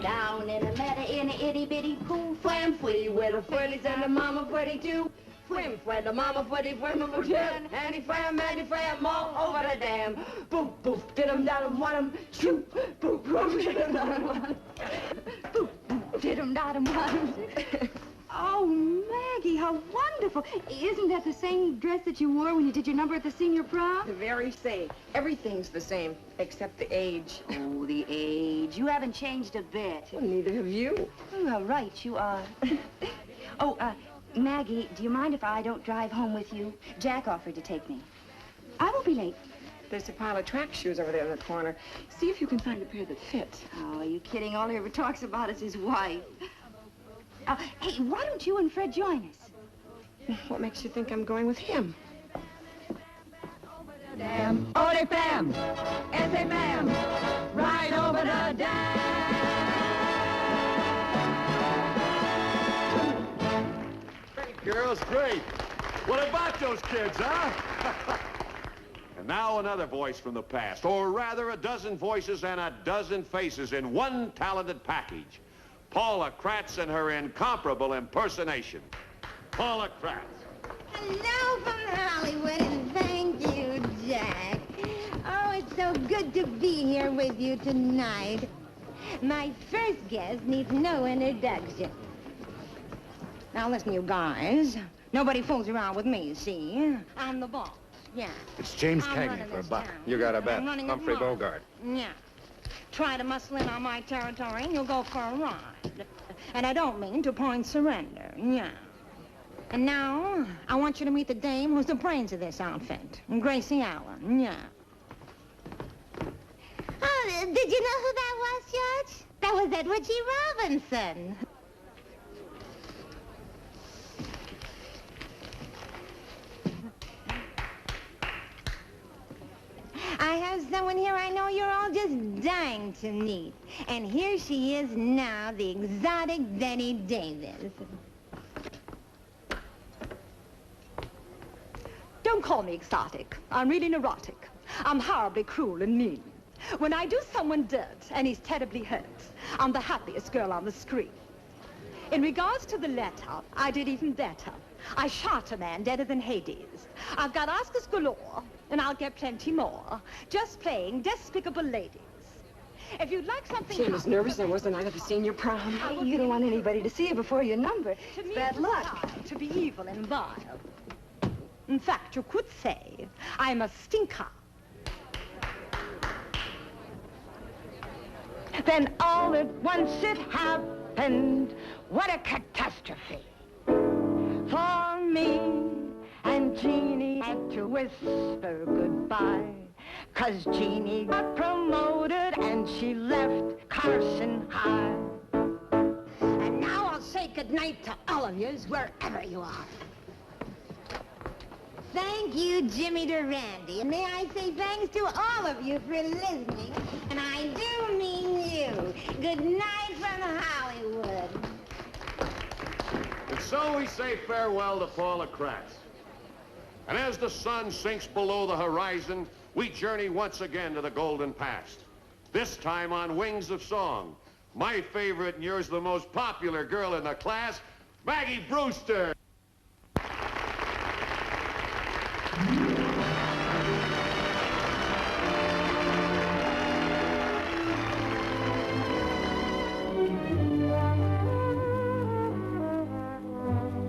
S9: Down in the meadow in a itty bitty pool, flam fwee with the fwillies and the mama fwiddy too. Fwim fwed the mama fwiddy fwim of a ten, and he flam all over the dam. Boop boop did 'em dat 'em what 'em shoo. Boop boop did 'em dat 'em what 'em. Boop boop did 'em dat 'em what 'em.
S15: Oh, Maggie, how wonderful. Isn't that the same dress that you wore when you did your number at the senior prom?
S7: The very same. Everything's the same, except the age.
S15: Oh, the age. You haven't changed a bit.
S7: Well, neither have you.
S15: Oh, how right you are. Maggie, do you mind if I don't drive home with you? Jack offered to take me. I won't be late.
S7: There's a pile of track shoes over there in the corner. See if you can find a pair that fits.
S15: Oh, are you kidding? All he ever talks about is his wife. Hey, why don't you and Fred join us?
S7: What makes you think I'm going with him?
S9: Dam, oh they fam, S-A-fam, right over the dam.
S4: Great, girls, great. What about those kids, huh? And now another voice from the past, or rather a dozen voices and a dozen faces in one talented package. Paula Kratz and her incomparable impersonation. Paula Kratz.
S21: Hello from Hollywood, and thank you, Jack. Oh, it's so good to be here with you tonight. My first guest needs no introduction. Now, listen, you guys. Nobody fools around with me, see? I'm the boss, yeah.
S20: It's James
S21: I'm
S20: Cagney
S21: running
S20: for a
S21: this
S20: buck.
S21: town.
S20: You got a bet.
S21: I'm running it
S20: Humphrey
S21: wrong.
S20: Bogart.
S21: Yeah. Try to muscle in on my territory, and you'll go for a ride. And I don't mean to point surrender, yeah. And now, I want you to meet the dame who's the brains of this outfit, Gracie Allen, yeah. Oh, did you know who that was, George? That was Edward G. Robinson. I have someone here I know you're all just dying to meet. And here she is now, the exotic Betty Davis.
S1: Don't call me exotic. I'm really neurotic. I'm horribly cruel and mean. When I do someone dirt and he's terribly hurt, I'm the happiest girl on the screen. In regards to the letter, I did even better. I shot a man deader than Hades. I've got Oscars galore, and I'll get plenty more, just playing despicable ladies. If you'd like something...
S7: She was nervous there was the night of the senior prom.
S1: You don't want anybody to see you before your number. It's bad luck. To be evil and vile. In fact, you could say I'm a stinker. Then all at once it happened. What a catastrophe. For me and Jeannie had to whisper goodbye. 'Cause Jeannie got promoted and she left Carson High. And now I'll say goodnight to all of yous wherever you are.
S21: Thank you, Jimmy Durante. And may I say thanks to all of you for listening. And I do mean you. Good night from Hollywood.
S4: And so we say farewell to Paula Kratz. And as the sun sinks below the horizon, we journey once again to the golden past. This time on Wings of Song. My favorite and yours the most popular girl in the class, Maggie Brewster.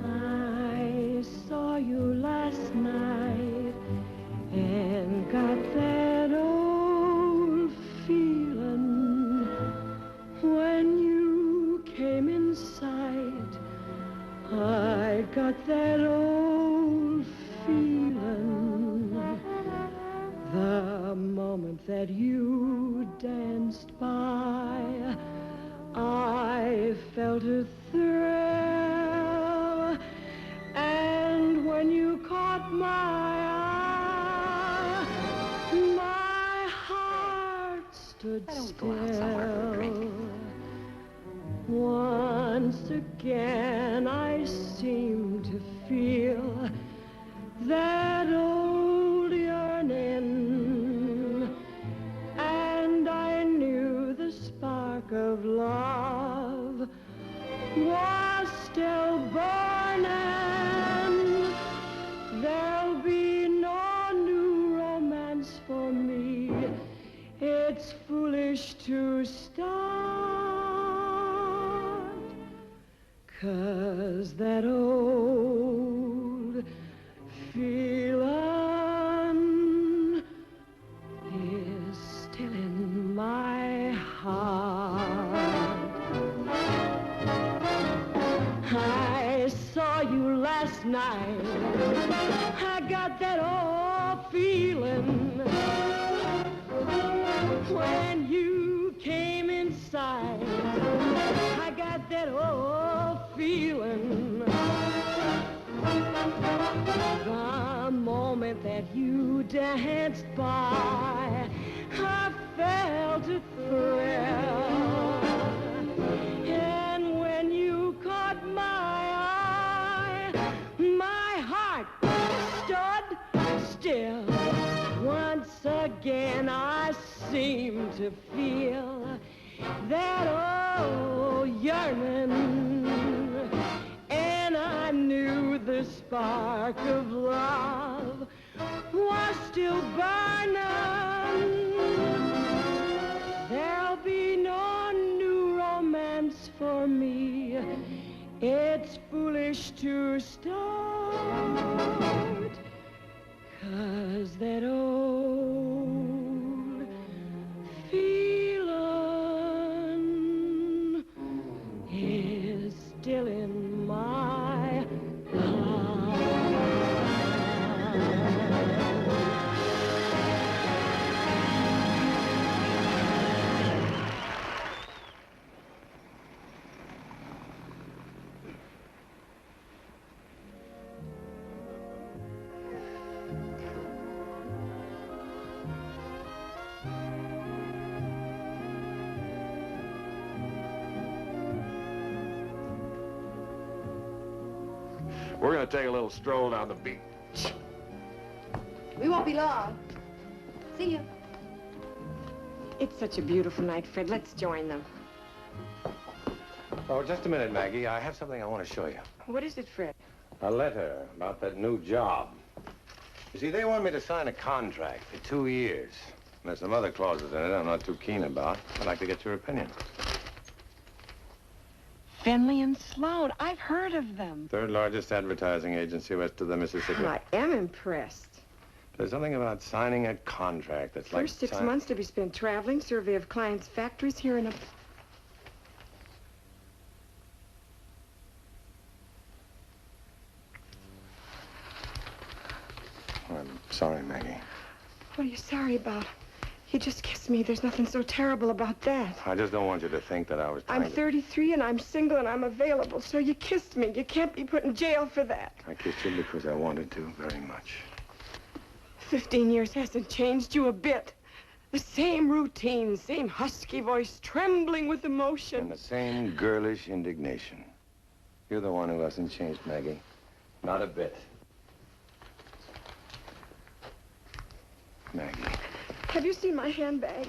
S2: I saw you last night and got that old feeling when you came in sight. I got that old feeling the moment that you danced by. I felt a thrill, and when you caught my eye, my heart stood still. Once again I seemed to feel that old yearning, and I knew the spark of love was still burning. There'll be no new romance for me. It's foolish to start, 'cause that old feeling is still in my heart. I saw you last night. I got that old feeling when you came inside. I got that old feeling the moment that you danced by. I felt a thrill, and when you caught my eye, my heart stood still. Once again I seemed to feel that old yearning, and I knew the spark of love was still burning. There'll be no new romance for me. It's foolish to start, 'cause that old feeling is still in my heart.
S4: We're gonna take a little stroll down the beach.
S10: We won't be long. See you.
S7: It's such a beautiful night, Fred. Let's join them.
S16: Oh, just a minute, Maggie. I have something I want to show you.
S7: What is it, Fred?
S16: A letter about that new job. You see, they want me to sign a contract for 2 years. There's some other clauses in it I'm not too keen about. I'd like to get your opinion.
S7: Finley and Sloan. I've heard of them.
S16: Third largest advertising agency west of the Mississippi.
S7: I am impressed.
S16: There's something about signing a contract that's like...
S7: First 6 months to be spent traveling, survey of clients' factories here in a...
S16: I'm sorry, Maggie.
S7: What are you sorry about? You just kissed me. There's nothing so terrible about that.
S16: I just don't want you to think that I was trying
S7: I'm 33 and I'm single and I'm available, so you kissed me. You can't be put in jail for that.
S16: I kissed you because I wanted to very much.
S7: 15 years hasn't changed you a bit. The same routine, same husky voice, trembling with emotion.
S16: And the same girlish indignation. You're the one who hasn't changed, Maggie. Not a bit. Maggie.
S7: Have you seen my handbag?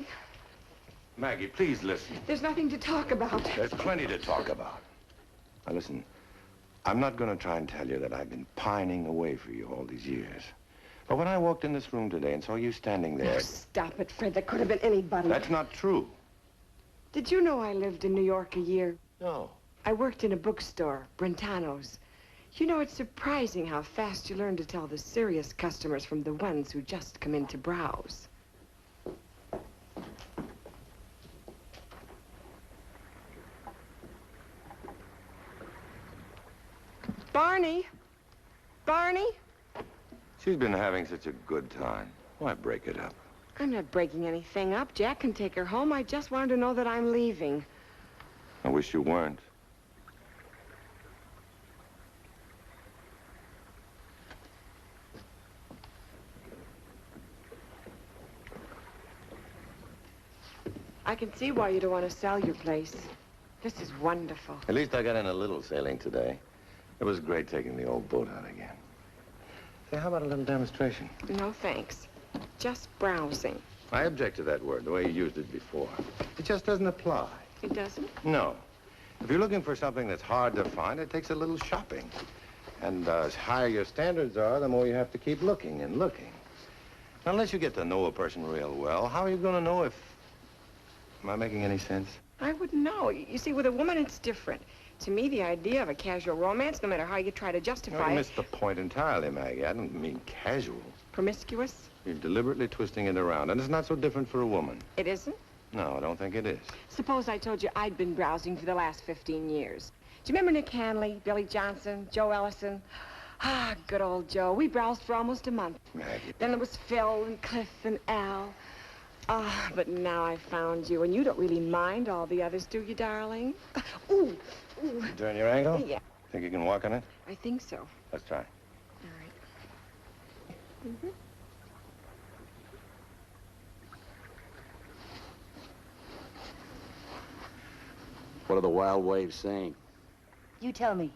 S16: Maggie, please listen.
S7: There's nothing to talk about.
S16: There's plenty to talk about. Now, listen. I'm not going to try and tell you that I've been pining away for you all these years. But when I walked in this room today and saw you standing there...
S7: Oh, stop it, Fred. That could have been anybody.
S16: That's not true.
S7: Did you know I lived in New York a year?
S16: No.
S7: I worked in a bookstore, Brentano's. You know, it's surprising how fast you learn to tell the serious customers from the ones who just come in to browse. Barney? Barney?
S16: She's been having such a good time. Why break it up?
S7: I'm not breaking anything up. Jack can take her home. I just wanted to know that I'm leaving.
S16: I wish you weren't.
S7: I can see why you don't want to sell your place. This is wonderful.
S16: At least I got in a little sailing today. It was great taking the old boat out again. Say, how about a little demonstration?
S7: No, thanks. Just browsing.
S16: I object to that word, the way you used it before. It just doesn't apply.
S7: It doesn't?
S16: No. If you're looking for something that's hard to find, it takes a little shopping. And as higher your standards are, the more you have to keep looking and looking. Now, unless you get to know a person real well, how are you going to know if... Am I making any sense?
S7: I wouldn't know. You see, with a woman, it's different. To me, the idea of a casual romance, no matter how you try to justify
S16: You
S7: it...
S16: missed the point entirely, Maggie. I didn't mean casual.
S7: Promiscuous?
S16: You're deliberately twisting it around, and it's not so different for a woman.
S7: It isn't?
S16: No, I don't think it is.
S7: Suppose I told you I'd been browsing for the last 15 years. Do you remember Nick Hanley, Billy Johnson, Joe Ellison? Ah, good old Joe. We browsed for almost a month.
S16: Maggie.
S7: Then there was Phil and Cliff and Al. Ah, but now I found you, and you don't really mind all the others, do you, darling? Ooh, ooh.
S16: Turn your ankle?
S7: Yeah.
S16: Think you can walk on it?
S7: I think so.
S16: Let's try.
S7: All right. Mm-hmm.
S3: What are the wild waves saying?
S15: You tell me.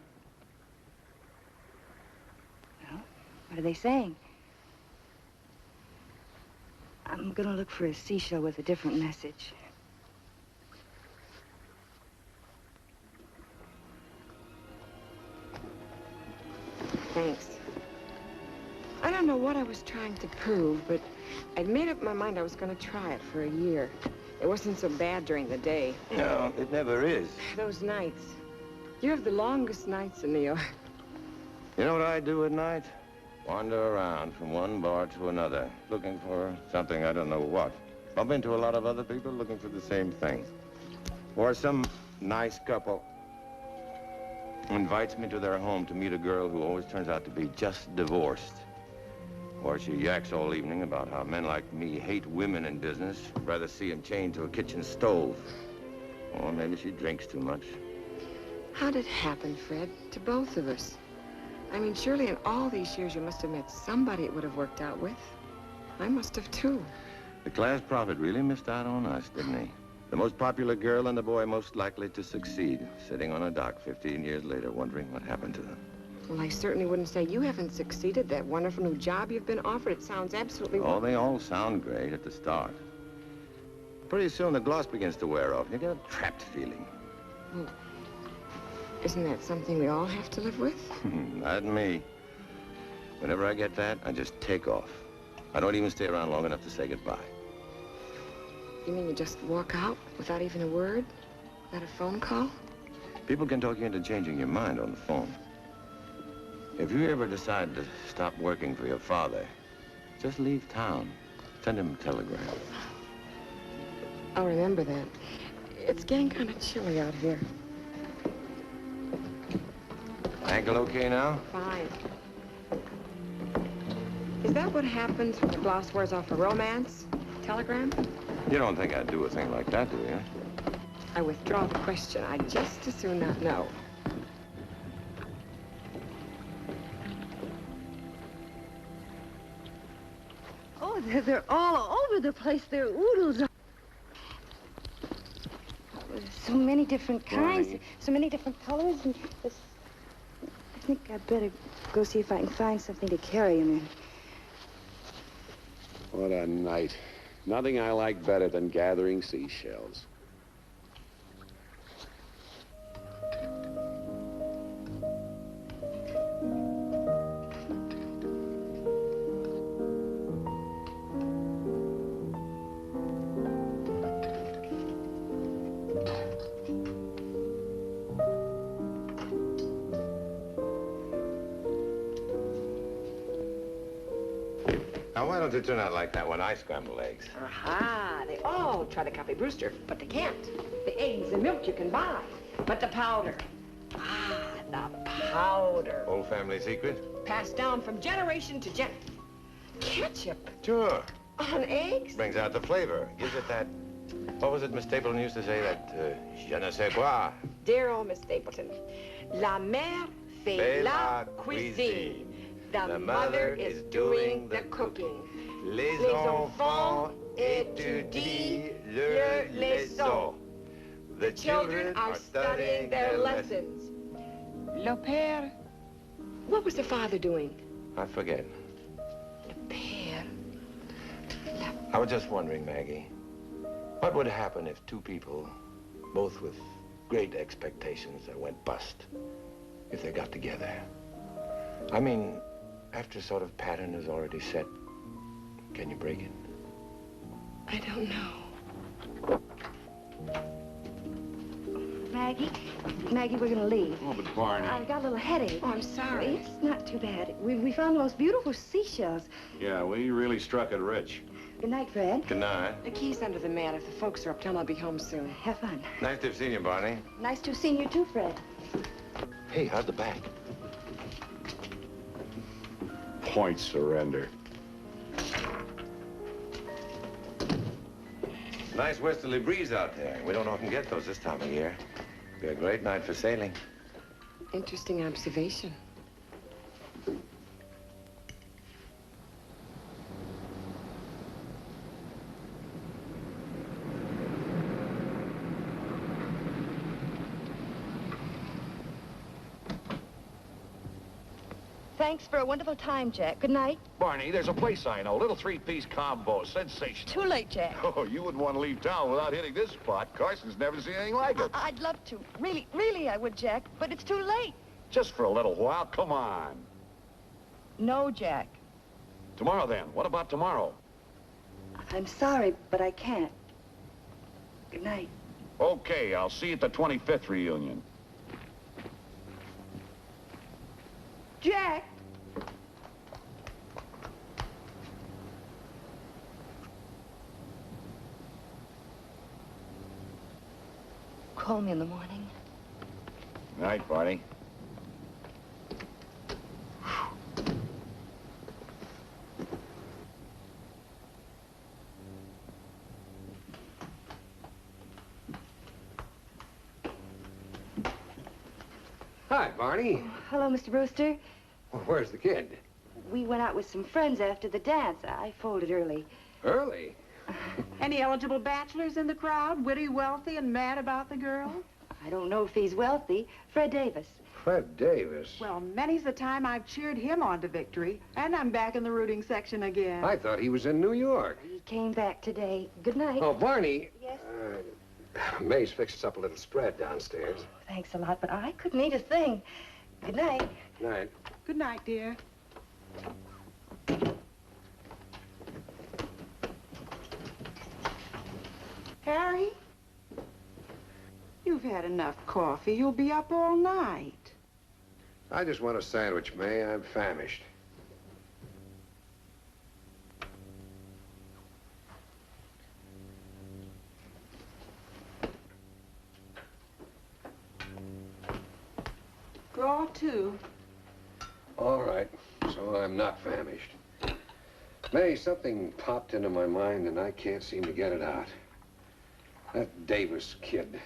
S15: Well, what are they saying? I'm gonna look for a seashell with a different message.
S7: Thanks. I don't know what I was trying to prove, but I'd made up my mind I was going to try it for a year. It wasn't so bad during the day.
S16: No, it never is.
S7: Those nights. You have the longest nights in New York.
S16: You know what I do at night? Wander around from one bar to another, looking for something I don't know what. Bump into a lot of other people looking for the same thing. Or some nice couple invites me to their home to meet a girl who always turns out to be just divorced. Or she yaks all evening about how men like me hate women in business, rather see them chained to a kitchen stove. Or maybe she drinks too much.
S7: How'd it happen, Fred, to both of us? I mean, surely in all these years you must have met somebody it would have worked out with. I must have, too.
S16: The class prophet really missed out on us, didn't he? The most popular girl and the boy most likely to succeed, sitting on a dock 15 years later wondering what happened to them.
S7: Well, I certainly wouldn't say you haven't succeeded. That wonderful new job you've been offered, it sounds absolutely
S8: Oh, they all sound great at the start. Pretty soon the gloss begins to wear off. You get a trapped feeling.
S7: Well, isn't that something we all have to live with?
S8: Not me. Whenever I get that, I just take off. I don't even stay around long enough to say goodbye.
S7: You mean you just walk out without even a word? Without a phone call?
S8: People can talk you into changing your mind on the phone. If you ever decide to stop working for your father, just leave town. Send him a telegram.
S7: I'll remember that. It's getting kind of chilly out here.
S8: Ankle okay now?
S7: Fine. Is that what happens when the gloss wears off a romance? Telegram?
S8: You don't think I'd do a thing like that, do you?
S7: I withdraw the question. I'd just as soon not know.
S21: Oh, they're all over the place. They're oodles.
S15: There's so many different kinds,
S3: Barney.
S15: so many different colors, and I think I'd better go see if I can find something to carry them in.
S4: What a night. Nothing I like better than gathering seashells.
S8: Now, why don't you turn out like that when I scramble eggs?
S7: Aha! They all try to copy Brewster, but they can't. The eggs and milk you can buy, but the powder. Ah, the powder.
S8: Old family secret?
S7: Passed down from generation to gen. Ketchup
S8: Sure.
S7: on eggs?
S8: Brings out the flavor. Gives it that... What was it Miss Stapleton used to say? That, je ne sais quoi.
S7: Dear old Miss Stapleton. La mère fait la cuisine. The mother is doing the cooking.
S8: Les enfants étudient leur leçon. The
S7: Children are studying their lessons. Le père. What was the father doing?
S8: I forget.
S7: Père.
S8: I was just wondering, Maggie, what would happen if two people, both with great expectations that went bust, if they got together? I mean, after sort of pattern is already set, can you break it?
S7: I don't know.
S15: Maggie, we're gonna leave.
S18: Oh, but Barney.
S15: I've got a little headache.
S7: Oh, I'm sorry.
S15: It's not too bad. We found the most beautiful seashells.
S4: Yeah, we really struck it rich.
S15: Good night, Fred.
S8: Good night.
S7: The key's under the mat. If the folks are up, tell them I'll be home soon.
S15: Have fun.
S8: Nice to have seen you, Barney.
S15: Nice to have seen you too, Fred.
S8: Hey, how's the back?
S4: Point surrender.
S8: Nice westerly breeze out there. We don't often get those this time of year. Be a great night for sailing.
S7: Interesting observation.
S15: Thanks for a wonderful time, Jack. Good night.
S13: Barney, there's a place I know. Little three-piece combo. Sensational.
S15: Too late, Jack.
S13: Oh, you wouldn't want to leave town without hitting this spot. Carson's never seen anything like it.
S15: I'd love to. Really, I would, Jack. But it's too late.
S13: Just for a little while. Come on.
S15: No, Jack.
S13: Tomorrow, then. What about tomorrow?
S15: I'm sorry, but I can't. Good night.
S13: Okay, I'll see you at the 25th reunion.
S15: Jack! Call me in the morning.
S13: Night, Barney.
S17: Hi, Barney.
S15: Hello, Mr. Brewster.
S17: Well, where's the kid?
S15: We went out with some friends after the dance. I folded early.
S17: Early?
S11: Any eligible bachelors in the crowd? Witty, wealthy, and mad about the girl?
S15: I don't know if he's wealthy. Fred Davis.
S17: Fred Davis.
S11: Well, many's the time I've cheered him on to victory, and I'm back in the rooting section again.
S17: I thought he was in New York.
S15: He came back today. Good night.
S17: Oh, Barney.
S15: Yes?
S17: May's fixed us up a little spread downstairs.
S15: Thanks a lot, but I couldn't eat a thing. Good night.
S17: Good night.
S11: Good night, dear. Harry? You've had enough coffee. You'll be up all night.
S17: I just want a sandwich, May. I'm famished.
S11: Draw two.
S17: All right, so I'm not famished. May, something popped into my mind and I can't seem to get it out. That Davis kid.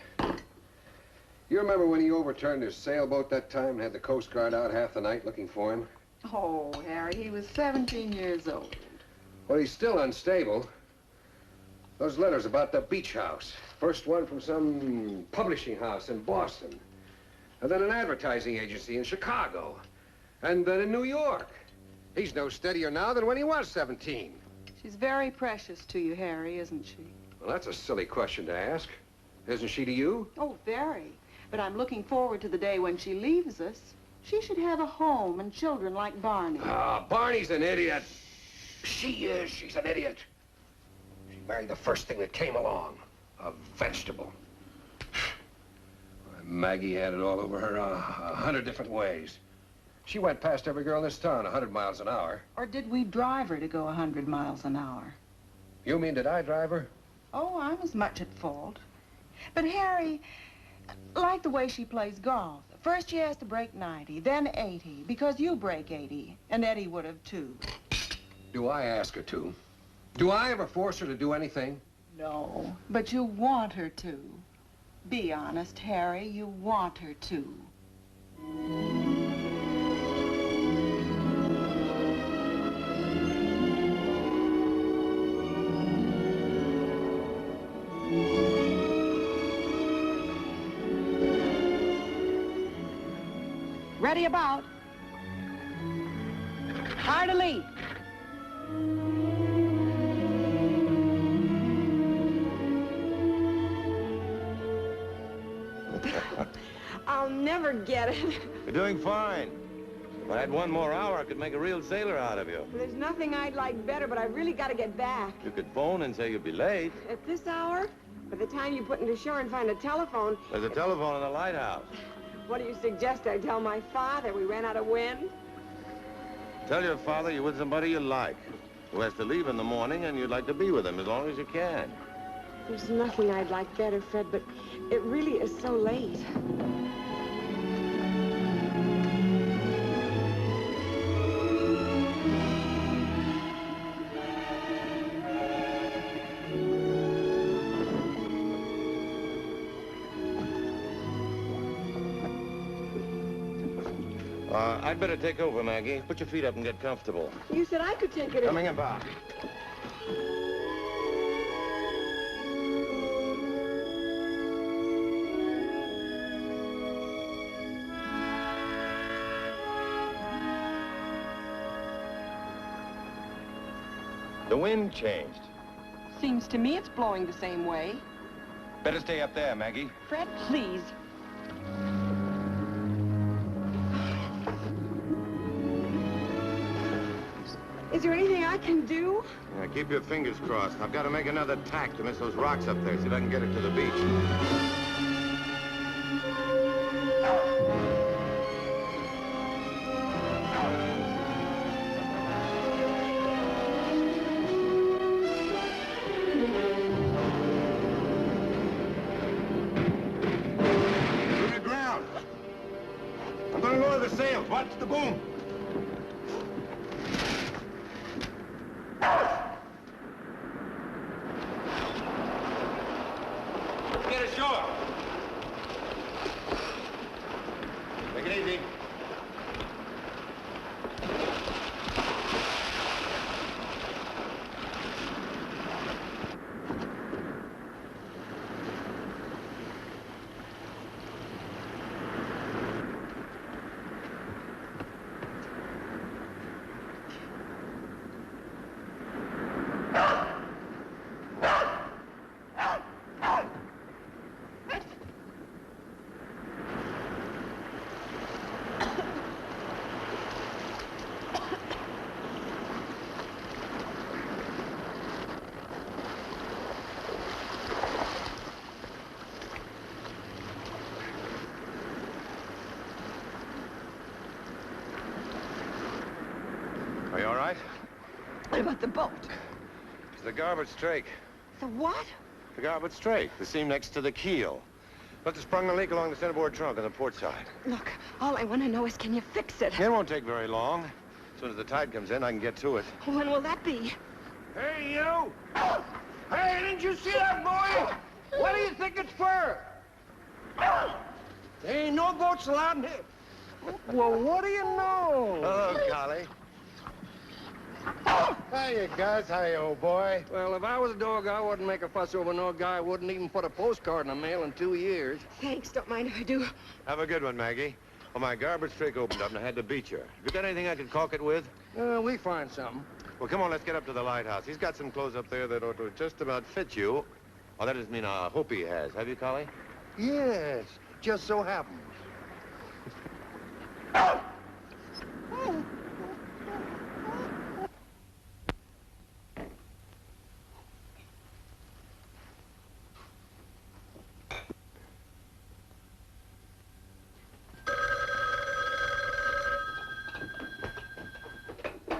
S17: You remember when he overturned his sailboat that time and had the Coast Guard out half the night looking for him?
S11: Oh, Harry, he was 17 years old.
S17: Well, he's still unstable. Those letters about the beach house. First one from some publishing house in Boston. And then an advertising agency in Chicago. And then in New York. He's no steadier now than when he was 17.
S11: She's very precious to you, Harry, isn't she?
S17: Well, that's a silly question to ask. Isn't she to you?
S11: Oh, very. But I'm looking forward to the day when she leaves us. She should have a home and children like Barney.
S17: Ah, Barney's an idiot. She is. She's an idiot. She married the first thing that came along. A vegetable. Maggie had it all over her 100 different ways. She went past every girl in this town 100 miles an hour.
S11: Or did we drive her to go 100 miles an hour?
S17: You mean, did I drive her?
S11: Oh, I'm as much at fault. But Harry, like the way she plays golf. First she has to break 90, then 80, because you break 80, and Eddie would have too.
S17: Do I ask her to? Do I ever force her to do anything?
S11: No, but you want her to. Be honest, Harry, you want her to. Ready about. Hard to lead.
S7: I'll never get it.
S8: You're doing fine. If I had one more hour, I could make a real sailor out of you.
S7: There's nothing I'd like better, but I really got to get back.
S8: You could phone and say you'll be late.
S7: At this hour? By the time you put into shore and find a telephone...
S8: There's a telephone in the lighthouse.
S7: What do you suggest I tell my father? We ran out of wind?
S8: Tell your father you're with somebody you like, who has to leave in the morning, and you'd like to be with him as long as you can.
S7: There's nothing I'd like better, Fred, but it really is so late.
S8: I'd better take over, Maggie. Put your feet up and get comfortable.
S7: You said I could take it in.
S8: Coming about. The wind changed.
S11: Seems to me it's blowing the same way.
S8: Better stay up there, Maggie.
S11: Fred, please.
S7: Is there anything I can do?
S8: Yeah, keep your fingers crossed. I've got to make another tack to miss those rocks up there, see if I can get it to the beach. To the ground. I'm going to lower the sails. Watch the boom. Get ashore. Take it easy.
S7: about the boat?
S8: It's the garboard strake.
S7: The what?
S8: The garboard strake, the seam next to the keel. Must have sprung a leak along the centerboard trunk on the port side.
S7: Look, all I want to know is can you fix it?
S8: It won't take very long. As soon as the tide comes in, I can get to it.
S7: When will that be?
S20: Hey, you! Hey, didn't you see that boy? What do you think it's for? There ain't no boats allowed in here. Well, what do you know?
S8: Hello, Collie.
S20: Hiya, Gus. Hiya, old boy. Well, if I was a dog, I wouldn't make a fuss over no guy who wouldn't even put a postcard in the mail in 2 years.
S7: Thanks, don't mind if I do.
S8: Have a good one, Maggie. Well, my garboard strake opened up and I had to beat you. Have you got anything I could caulk it with?
S20: We find something.
S8: Well, come on, let's get up to the lighthouse. He's got some clothes up there that ought to just about fit you. Oh, that doesn't mean I hope he has. Have you, Collie?
S20: Yes, just so happens.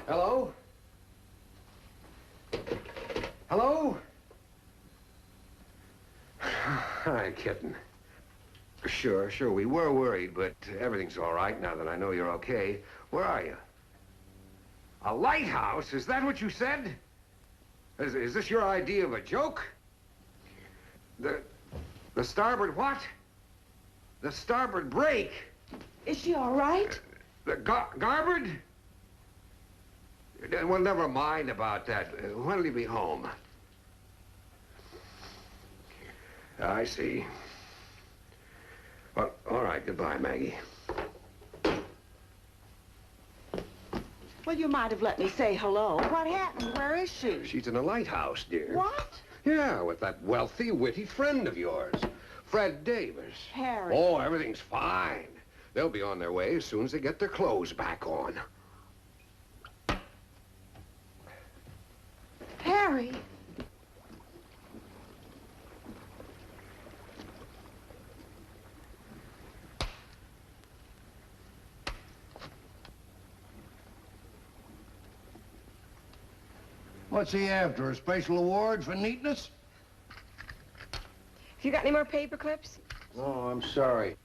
S20: Hello? Hello? Hi, kitten. Sure, we were worried, but everything's all right now that I know you're okay. Where are you? A lighthouse? Is that what you said? Is this your idea of a joke? The starboard what? The starboard break?
S7: Is she all right?
S20: The garboard? Well, never mind about that. When'll you be home? I see. Well, all right. Goodbye, Maggie.
S11: Well, you might have let me say hello. What happened? Where is she?
S20: She's in a lighthouse, dear.
S11: What?
S20: Yeah, with that wealthy, witty friend of yours, Fred Davis.
S11: Harry.
S20: Oh, everything's fine. They'll be on their way as soon as they get their clothes back on.
S11: Harry.
S20: What's he after? A special award for neatness?
S7: Have you got any more paper clips?
S20: Oh, I'm sorry.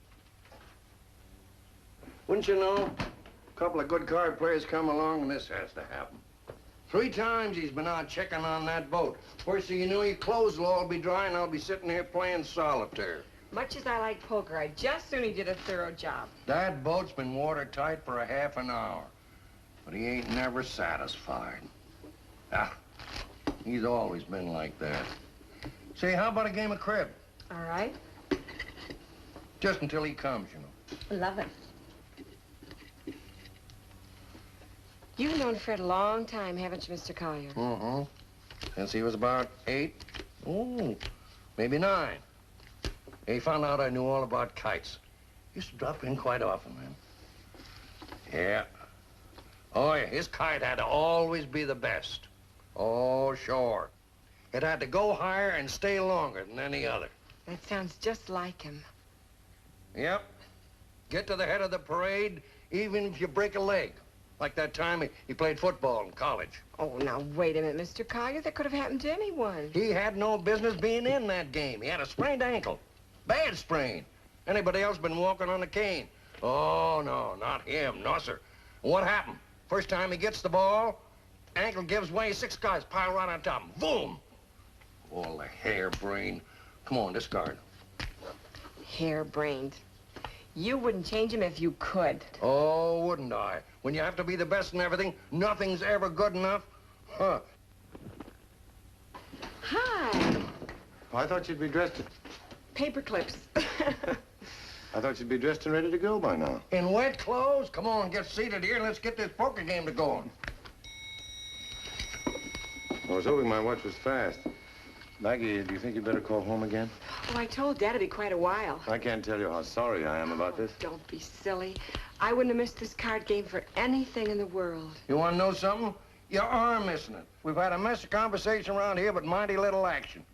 S20: Wouldn't you know? A couple of good card players come along and this has to happen. 3 times he's been out checking on that boat. First thing you know, your clothes will all be dry and I'll be sitting here playing solitaire.
S7: Much as I like poker, I just soon he did a thorough job.
S20: That boat's been watertight for a half an hour, but he ain't never satisfied. Ah, he's always been like that. Say, how about a game of crib?
S7: All right.
S20: Just until he comes, you know.
S7: Love it. You've known Fred a long time, haven't you, Mr. Collier?
S20: Mm-hmm. Since he was about 8. Oh, maybe 9. He found out I knew all about kites. Used to drop in quite often, man. Yeah. Oh, yeah, his kite had to always be the best. Oh, sure. It had to go higher and stay longer than any other.
S7: That sounds just like him.
S20: Yep. Get to the head of the parade, even if you break a leg. Like that time he played football in college.
S7: Oh, now, wait a minute, Mr. Collier. That could have happened to anyone.
S20: He had no business being in that game. He had a sprained ankle. Bad sprain. Anybody else been walking on a cane? Oh, no, not him. No, sir. What happened? First time he gets the ball, ankle gives way, 6 guys pile right on top. Boom! All the harebrained. Come on, discard.
S7: Harebrained. You wouldn't change him if you could.
S20: Oh, wouldn't I? When you have to be the best in everything, nothing's ever good enough. Huh.
S7: Hi.
S8: Oh, I thought you'd be dressed.
S7: Paper clips.
S8: I thought you'd be dressed and ready to go by now.
S20: In wet clothes? Come on, get seated here and let's get this poker game to going.
S8: I was hoping my watch was fast. Maggie, do you think you'd better call home again?
S7: Oh, I told Dad it'd be quite a while.
S8: I can't tell you how sorry I am about this.
S7: Don't be silly. I wouldn't have missed this card game for anything in the world.
S20: You want to know something? You are missing it. We've had a mess of conversation around here, but mighty little action.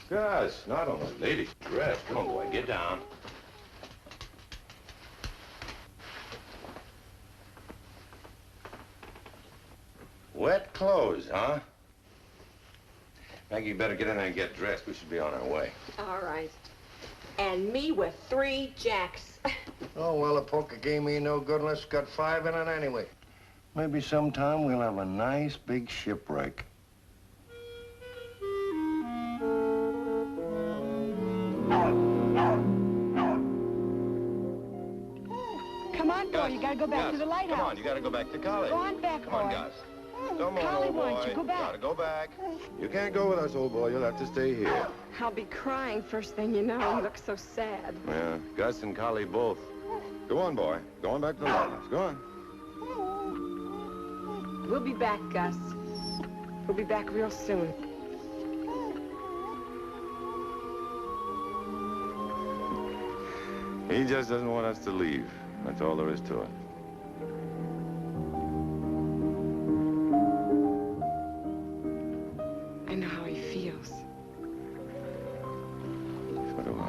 S8: Gus, not on a lady's dress. Come on, boy, get down. Wet clothes, huh? Maggie, you better get in there and get dressed. We should be on our way.
S7: All right. And me with 3 jacks.
S19: Oh, well, a poker game ain't no good unless it's got 5 in it anyway. Maybe sometime we'll have a nice big shipwreck.
S5: Come on, boy, you gotta go back to the lighthouse.
S8: Come on, you gotta go back to college.
S5: Go on back,
S8: Come on,
S5: boy.
S8: Gus. Come on,
S5: Collie
S8: old
S5: wants
S8: boy.
S5: you. Go back.
S8: Gotta go back. You can't go with us, old boy. You'll have to stay here.
S7: I'll be crying first thing you know. You look so sad.
S8: Yeah, Gus and Collie both. Go on, boy. Go on back to the lighthouse. Go on.
S7: We'll be back, Gus. We'll be back real soon.
S8: He just doesn't want us to leave. That's all there is to it.
S7: I know how he feels.
S8: So do I.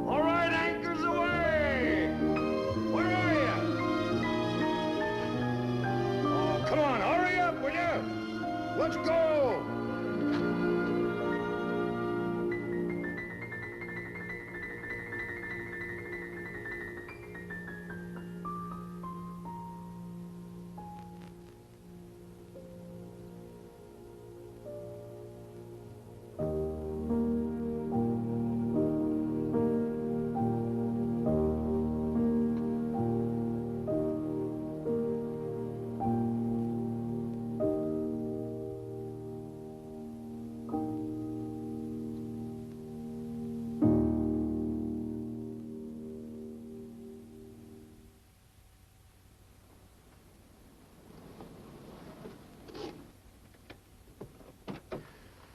S19: All right, anchors away! Where are you? Oh, come on, hurry up, will you? Let's go!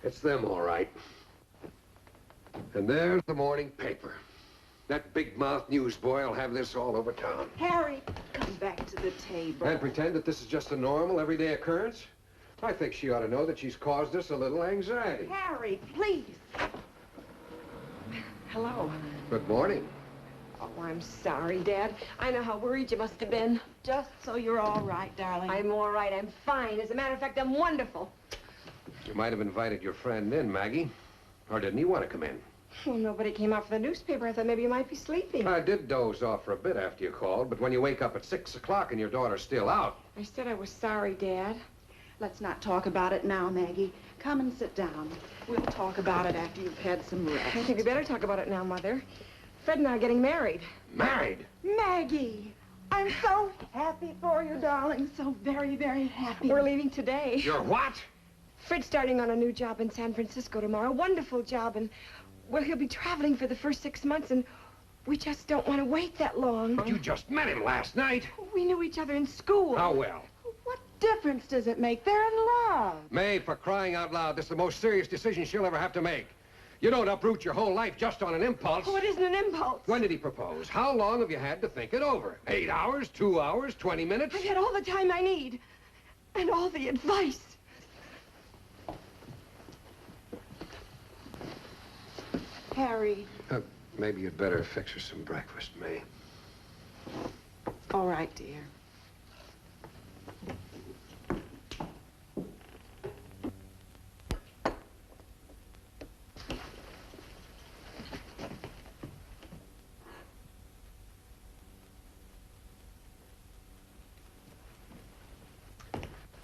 S17: It's them, all right. And there's the morning paper. That big-mouthed newsboy will have this all over town.
S11: Harry, come back to the table.
S17: And pretend that this is just a normal, everyday occurrence? I think she ought to know that she's caused us a little anxiety.
S11: Harry, please.
S7: Hello.
S17: Good morning.
S7: Oh, I'm sorry, Dad. I know how worried you must have been.
S11: Just so you're all right, darling.
S7: I'm all right. I'm fine. As a matter of fact, I'm wonderful.
S17: You might have invited your friend in, Maggie. Or didn't he want to come in?
S7: Well, nobody came out for the newspaper. I thought maybe you might be sleeping.
S17: I did doze off for a bit after you called, but when you wake up at 6 o'clock and your daughter's still out...
S7: I said I was sorry, Dad.
S11: Let's not talk about it now, Maggie. Come and sit down. We'll talk about it after you've had some rest.
S7: I think we better talk about it now, Mother. Fred and I are getting married.
S17: Married?
S11: Maggie, I'm so happy for you, darling. So very, very happy.
S7: We're leaving today.
S17: You're what?
S7: Fred's starting on a new job in San Francisco tomorrow. Wonderful job, and, well, he'll be traveling for the first 6 months, and we just don't want to wait that long.
S17: But you just met him last night.
S7: We knew each other in school.
S17: How well?
S11: What difference does it make? They're in love.
S17: May, for crying out loud, this is the most serious decision she'll ever have to make. You don't uproot your whole life just on an impulse.
S7: Oh, it isn't an impulse.
S17: When did he propose? How long have you had to think it over? 8 hours, 2 hours, 20 minutes?
S7: I've had all the time I need, and all the advice.
S11: Harry.
S17: Maybe you'd better fix her some breakfast, May.
S11: All right, dear.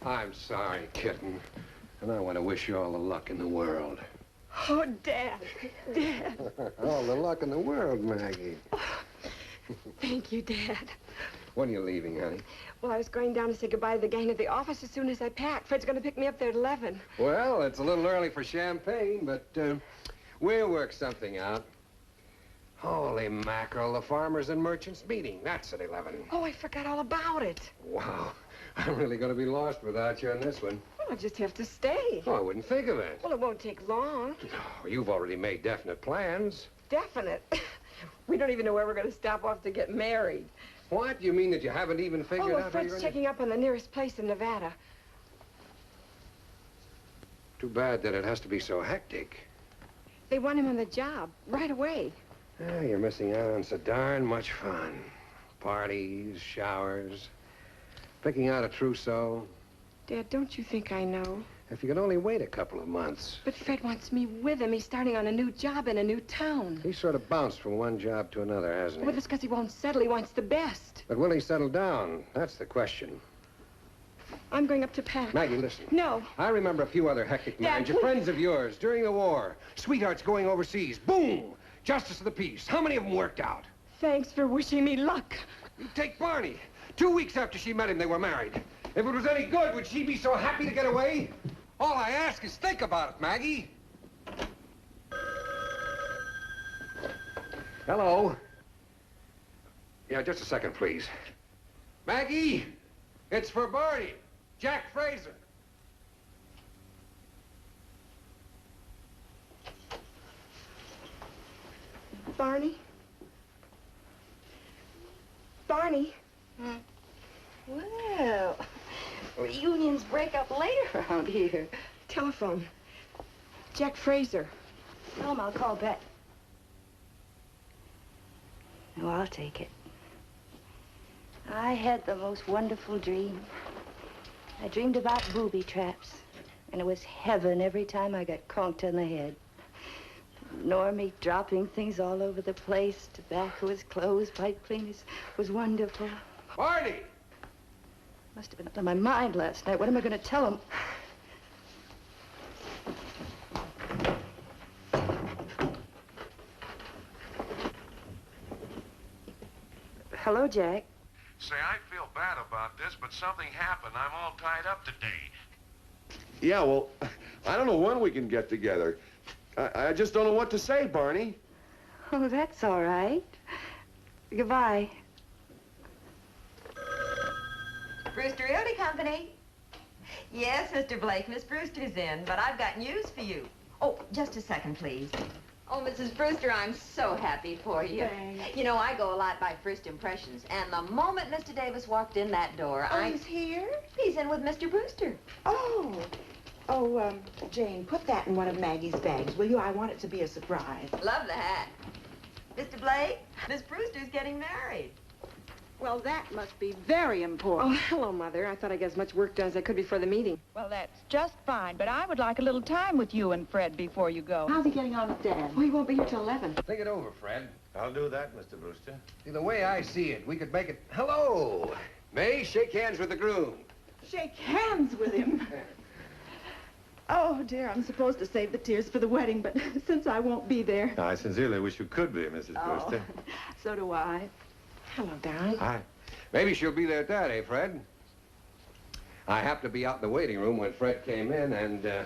S17: I'm sorry, kitten. And I want to wish you all the luck in the world.
S7: Oh, Dad. Dad.
S17: All the luck in the world, Maggie.
S7: Thank you, Dad.
S17: When are you leaving, honey?
S7: Well, I was going down to say goodbye to the gang at the office as soon as I packed. Fred's going to pick me up there at 11.
S17: Well, it's a little early for champagne, but we'll work something out. Holy mackerel, the farmers and merchants meeting. That's at 11.
S7: Oh, I forgot all about it.
S17: Wow. I'm really going to be lost without you on this one.
S7: Well, I'll just have to stay.
S17: Oh, I wouldn't think of it.
S7: Well, it won't take long.
S17: Oh, you've already made definite plans.
S7: Definite. We don't even know where we're going to stop off to get married.
S17: What? You mean that you haven't even figured
S7: Oh,
S17: out
S7: well,
S17: how
S7: Fred's
S17: you're
S7: checking up on the nearest place in Nevada.
S17: Too bad that it has to be so hectic.
S7: They want him on the job right away.
S17: Ah, you're missing out on so darn much fun. Parties, showers, picking out a trousseau.
S7: Dad, don't you think I know?
S17: If you could only wait a couple of months.
S7: But Fred wants me with him. He's starting on a new job in a new town.
S17: He's sort of bounced from one job to another, hasn't he?
S7: Well, that's because he won't settle. He wants the best.
S17: But will he settle down? That's the question.
S7: I'm going up to pack.
S17: Maggie, listen.
S7: No.
S17: I remember a few other hectic marriages. Friends of yours during the war. Sweethearts going overseas. Boom! Justice of the peace. How many of them worked out?
S7: Thanks for wishing me luck.
S17: You take Barney. 2 weeks after she met him, they were married. If it was any good, would she be so happy to get away? All I ask is think about it, Maggie. Hello? Yeah, just a second, please. Maggie, it's for Barney. Jack Fraser.
S7: Barney? Barney?
S15: Well, reunions break up later around here.
S7: Telephone. Jack Fraser.
S15: Tell him I'll call back. No, I'll take it. I had the most wonderful dream. I dreamed about booby traps, and it was heaven every time I got conked on the head. Normie dropping things all over the place, tobacco, his clothes, pipe cleaners, was wonderful.
S17: Barney!
S15: Must have been up on my mind last night. What am I going to tell him?
S7: Hello, Jack.
S4: Say, I feel bad about this, but something happened. I'm all tied up today.
S14: Yeah, well, I don't know when we can get together. I just don't know what to say, Barney.
S15: Oh, that's all right. Goodbye.
S22: Brewster Realty Company. Yes, Mr. Blake, Miss Brewster's in, but I've got news for you. Oh, just a second, please. Oh, Mrs. Brewster, I'm so happy for you.
S11: Thanks.
S22: You know, I go a lot by first impressions, and the moment Mr. Davis walked in that door,
S11: He's here?
S22: He's in with Mr. Brewster.
S11: Oh. Oh, Jane, put that in one of Maggie's bags, will you? I want it to be a surprise.
S22: Love the hat. Mr. Blake, Miss Brewster's getting married.
S7: Well, that must be very important. Oh, hello, Mother. I thought I'd get as much work done as I could before the meeting.
S23: Well, that's just fine, but I would like a little time with you and Fred before you go.
S11: How's he getting on with Dad?
S7: Oh, he won't be here till 11.
S17: Think it over, Fred.
S16: I'll do that, Mr. Brewster.
S17: See, the way I see it, we could make it... Hello! May, shake hands with the groom.
S11: Shake hands with him. Oh, dear, I'm supposed to save the tears for the wedding, but since I won't be there...
S16: I sincerely wish you could be, Mrs. Brewster.
S11: So do I.
S7: Hello, darling.
S17: Hi. Maybe she'll be there at that, eh, Fred? I happened to be out in the waiting room when Fred came in, and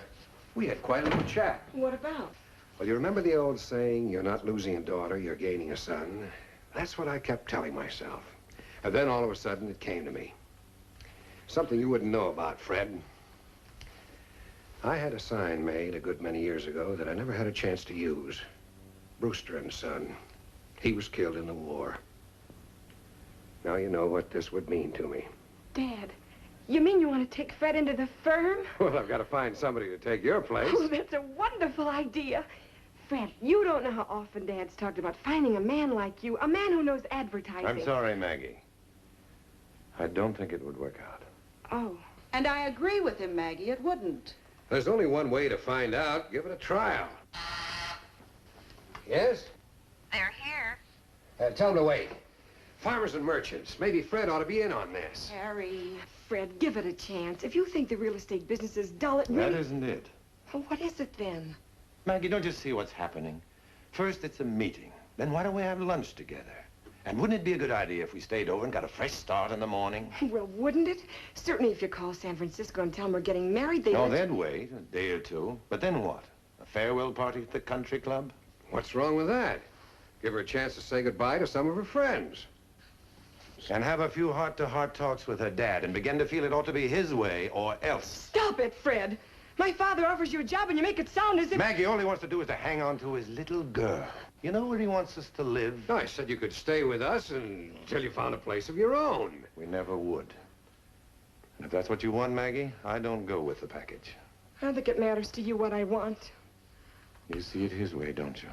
S17: we had quite a little chat.
S7: What about?
S17: Well, you remember the old saying, you're not losing a daughter, you're gaining a son? That's what I kept telling myself. And then all of a sudden, it came to me. Something you wouldn't know about, Fred. I had a sign made a good many years ago that I never had a chance to use. Brewster and Son. He was killed in the war. Now you know what this would mean to me.
S7: Dad, you mean you want to take Fred into the firm?
S17: Well, I've got to find somebody to take your place.
S7: Oh, that's a wonderful idea. Fred, you don't know how often Dad's talked about finding a man like you, a man who knows advertising.
S16: I'm sorry, Maggie. I don't think it would work out.
S7: Oh.
S11: And I agree with him, Maggie. It wouldn't.
S17: There's only one way to find out. Give it a trial. Yes?
S22: They're here.
S17: Tell them to wait. Farmers and merchants. Maybe Fred ought to be in on this.
S7: Harry, Fred, give it a chance. If you think the real estate business is dull, it
S16: That
S7: really...
S16: isn't it.
S7: Well, what is it then?
S16: Maggie, don't you see what's happening? First, it's a meeting. Then why don't we have lunch together? And wouldn't it be a good idea if we stayed over and got a fresh start in the morning?
S7: Well, wouldn't it? Certainly if you call San Francisco and tell them we're getting married, they...
S16: No, they'd wait a day or two. But then what? A farewell party at the country club?
S17: What's wrong with that? Give her a chance to say goodbye to some of her friends.
S16: And have a few heart-to-heart talks with her dad and begin to feel it ought to be his way or else.
S7: Stop it, Fred. My father offers you a job and you make it sound as if...
S16: Maggie, all he wants to do is to hang on to his little girl. You know where he wants us to live?
S17: No, I said you could stay with us until you found a place of your own.
S16: We never would. And if that's what you want, Maggie, I don't go with the package.
S7: I don't think it matters to you what I want.
S8: You see it his way, don't you?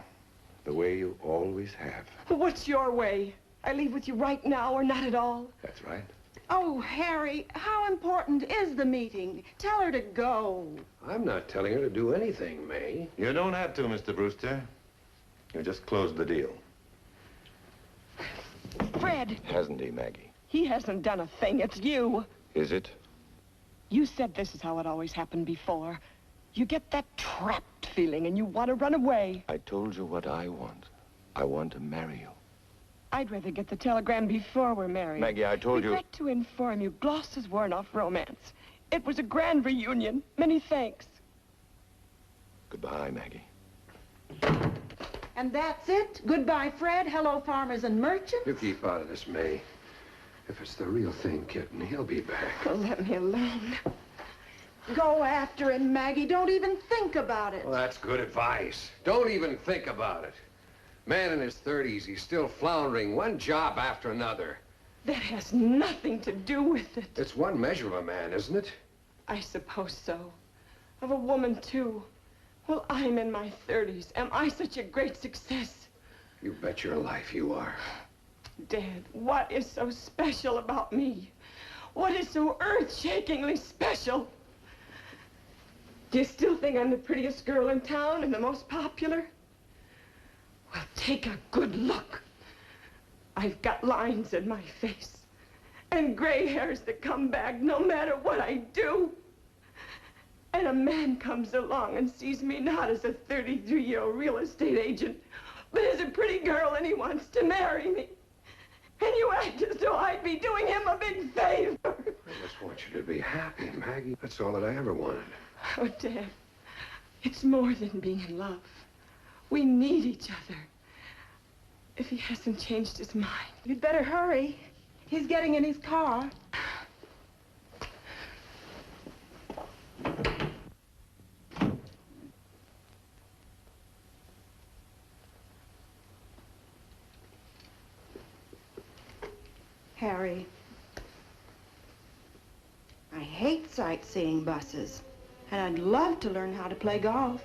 S8: The way you always have.
S7: What's your way? I leave with you right now or not at all?
S8: That's right.
S11: Oh, Harry, how important is the meeting? Tell her to go.
S17: I'm not telling her to do anything, May.
S8: You don't have to, Mr. Brewster. You just closed the deal.
S5: Fred,
S8: Hasn't he, Maggie?
S7: He hasn't done a thing. It's you.
S8: Is it?
S7: You said this is how it always happened before. You get that trapped feeling and you want to run away.
S8: I told you what I want. I want to marry you.
S7: I'd rather get the telegram before we're married.
S8: Maggie, I told you...
S7: Regret to inform you, Gloucester's worn off romance. It was a grand reunion. Many thanks.
S8: Goodbye, Maggie.
S11: And that's it? Goodbye, Fred. Hello, farmers and merchants.
S17: You keep out of this, May. If it's the real thing, kitten, he'll be back.
S7: Oh, let me alone.
S11: Go after him, Maggie. Don't even think about it.
S17: Well, that's good advice. Don't even think about it. Man in his 30s, he's still floundering, one job after another.
S7: That has nothing to do with it.
S17: It's one measure of a man, isn't it?
S7: I suppose so. Of a woman, too. Well, I'm in my 30s. Am I such a great success?
S17: You bet your life you are.
S7: Dad, what is so special about me? What is so earth-shakingly special? Do you still think I'm the prettiest girl in town and the most popular? Well, take a good look. I've got lines in my face and gray hairs that come back no matter what I do. And a man comes along and sees me not as a 33-year-old real estate agent, but as a pretty girl, and he wants to marry me. And you act as though I'd be doing him a big favor.
S17: I just want you to be happy, Maggie. That's all that I ever wanted.
S7: Oh, Dad, it's more than being in love. We need each other. If he hasn't changed his mind.
S11: You'd better hurry. He's getting in his car. Harry, I hate sightseeing buses, and I'd love to learn how to play golf.